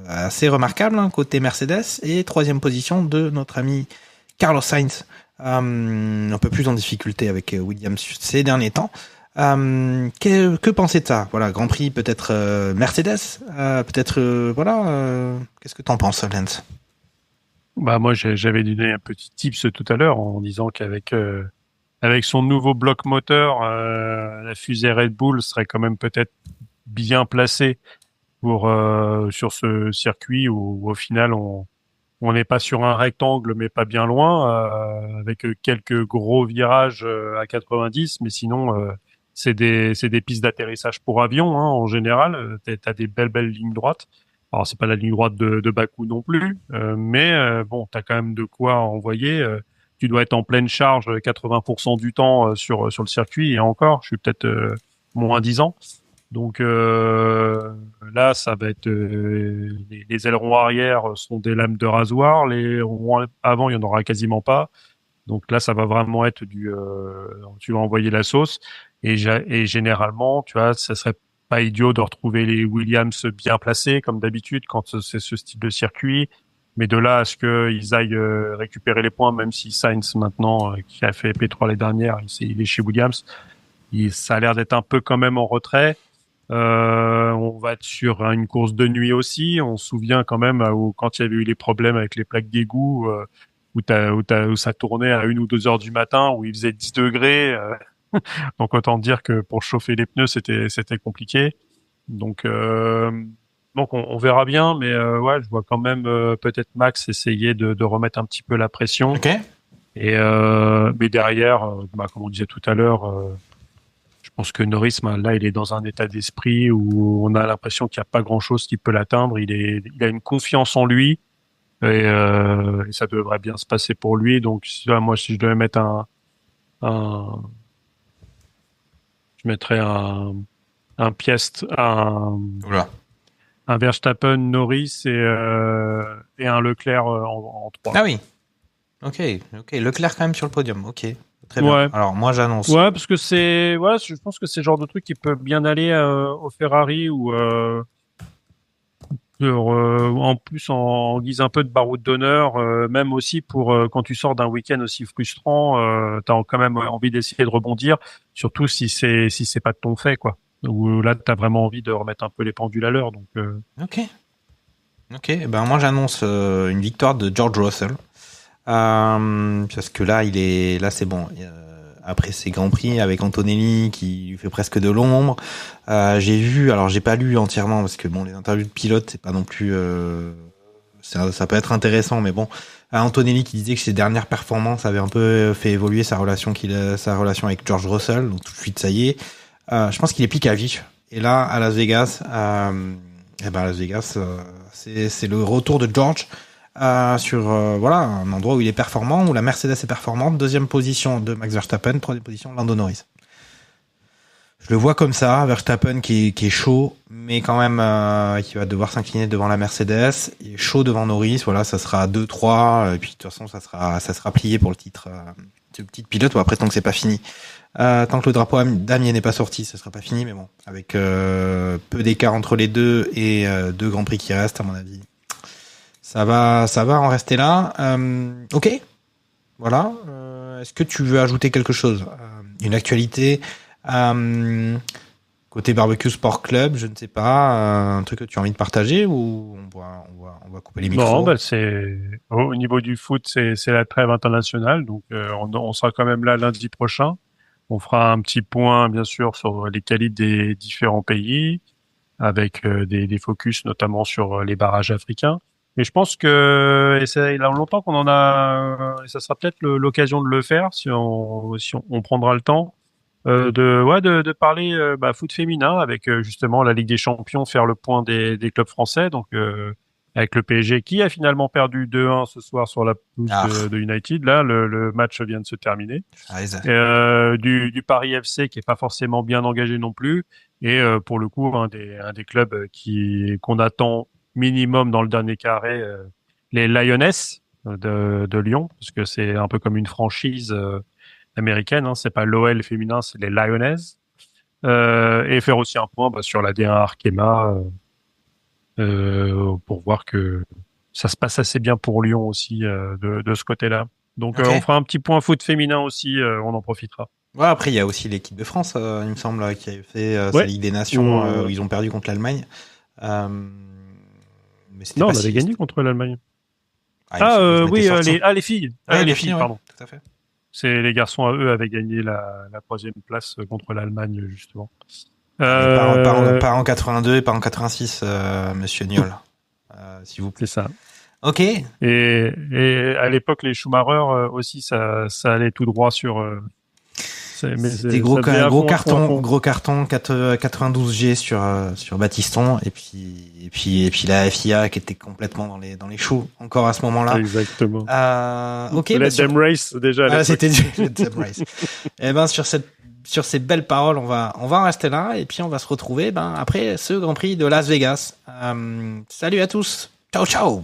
assez remarquable côté Mercedes, et 3e position de notre ami Carlos Sainz, un peu plus en difficulté avec Williams ces derniers temps. Que pensez de ça? Voilà, Grand Prix peut-être Mercedes, peut-être voilà. Qu'est-ce que t'en penses, Lance? Bah moi j'avais donné un petit tips tout à l'heure en disant qu'avec son nouveau bloc moteur, la fusée Red Bull serait quand même peut-être bien placée pour sur ce circuit où au final on n'est pas sur un rectangle, mais pas bien loin, avec quelques gros virages à 90, mais sinon, c'est des pistes d'atterrissage pour avion, hein, en général. T'as des belles lignes droites. Alors, c'est pas la ligne droite de Bakou non plus, mais bon, t'as quand même de quoi envoyer. Tu dois être en pleine charge 80% du temps sur le circuit, et encore, je suis peut-être moins 10 ans. Donc là, ça va être les ailerons arrière sont des lames de rasoir, les ailerons avant, il y en aura quasiment pas. Donc là, ça va vraiment être tu vas envoyer la sauce, et généralement, tu vois, ça serait pas idiot de retrouver les Williams bien placés comme d'habitude quand c'est ce style de circuit. Mais de là à ce qu'ils aillent récupérer les points, même si Sainz maintenant, qui a fait P3 les dernières, il est chez Williams, ça a l'air d'être un peu quand même en retrait. On va être sur une course de nuit aussi. On se souvient quand même quand il y avait eu les problèmes avec les plaques d'égout, où ça tournait à 1 ou 2 heures du matin, où il faisait 10 degrés. Donc autant dire que pour chauffer les pneus, c'était compliqué. Donc on verra bien, mais ouais, je vois quand même peut-être Max essayer de remettre un petit peu la pression. Ok. Et mais derrière, comme on disait tout à l'heure, je pense que Norris, là, il est dans un état d'esprit où on a l'impression qu'il n'y a pas grand-chose qui peut l'atteindre. Il a une confiance en lui et ça devrait bien se passer pour lui. Donc, moi, si je devais mettre je mettrais un Piast, Oula. un Verstappen, Norris et un Leclerc en 3. Ah oui. Ok. Leclerc quand même sur le podium. Ok. Très bien. Ouais. Alors moi j'annonce. Ouais, parce que je pense que c'est le genre de truc qui peut bien aller au Ferrari ou en plus en guise un peu de baroud d'honneur, même aussi pour quand tu sors d'un week-end aussi frustrant, t'as quand même envie d'essayer de rebondir, surtout si c'est pas de ton fait, quoi. Où là t'as vraiment envie de remettre un peu les pendules à l'heure. Donc Ok. Ben moi j'annonce une victoire de George Russell. Parce que là c'est bon. Après ces grands prix avec Antonelli qui lui fait presque de l'ombre, j'ai pas lu entièrement parce que bon, les interviews de pilotes c'est pas non plus, ça peut être intéressant, mais bon, Antonelli qui disait que ses dernières performances avaient un peu fait évoluer sa relation avec George Russell, donc tout de suite ça y est. Je pense qu'il est pique à vif. Et là à Las Vegas, c'est le retour de George. Sur un endroit où il est performant, où la Mercedes est performante. Deuxième position de Max Verstappen, troisième position de Lando Norris. Je le vois comme ça, Verstappen qui est chaud, mais quand même qui va devoir s'incliner devant la Mercedes. Il est chaud devant Norris, voilà, ça sera 2-3, et puis de toute façon ça sera plié pour le titre de petit pilote. Bon, après tant que c'est pas fini, tant que le drapeau damier n'est pas sorti, ça sera pas fini, mais bon, avec peu d'écart entre les deux et deux grands prix qui restent à mon avis. Ça va en rester là. Ok. Voilà. Est-ce que tu veux ajouter quelque chose? Une actualité côté Barbecue Sport Club, je ne sais pas, un truc que tu as envie de partager ou on va couper les micros? non, c'est au niveau du foot, c'est la trêve internationale, donc on sera quand même là lundi prochain. On fera un petit point, bien sûr, sur les qualités des différents pays, avec des focus notamment sur les barrages africains. Mais je pense que il y a longtemps qu'on en a, et ça sera peut-être l'occasion de le faire si on prendra le temps de parler foot féminin avec justement la Ligue des Champions, faire le point des clubs français. Donc avec le PSG qui a finalement perdu 2-1 ce soir sur la pelouse de United. Là, le match vient de se terminer. Du Paris FC qui est pas forcément bien engagé non plus. Et pour le coup, un des clubs qu'on attend minimum dans le dernier carré, les Lionesses de Lyon, parce que c'est un peu comme une franchise américaine, hein, c'est pas l'OL féminin, c'est les Lionesses. Et faire aussi un point sur la D1 Arkema pour voir que ça se passe assez bien pour Lyon aussi de ce côté-là. Donc on fera un petit point foot féminin aussi, on en profitera. Ouais, après il y a aussi l'équipe de France, il me semble, qui a fait sa Ligue des Nations où ils ont perdu contre l'Allemagne. Non, on avait gagné contre l'Allemagne. Les filles. Les filles, pardon. Ouais, tout à fait. C'est les garçons à eux avaient gagné la troisième place contre l'Allemagne justement. Pas en 82 et pas en 86, Monsieur Niol, s'il vous plaît. C'est ça. Ok. Et à l'époque les Schumacher aussi ça allait tout droit sur. C'était gros carton 92G sur Battiston et puis la FIA qui était complètement dans les choux encore à ce moment-là. Exactement. Ok. Let them race déjà. C'était Let them race. Et sur ces belles paroles, on va en rester là et puis on va se retrouver après ce Grand Prix de Las Vegas. Salut à tous. Ciao ciao.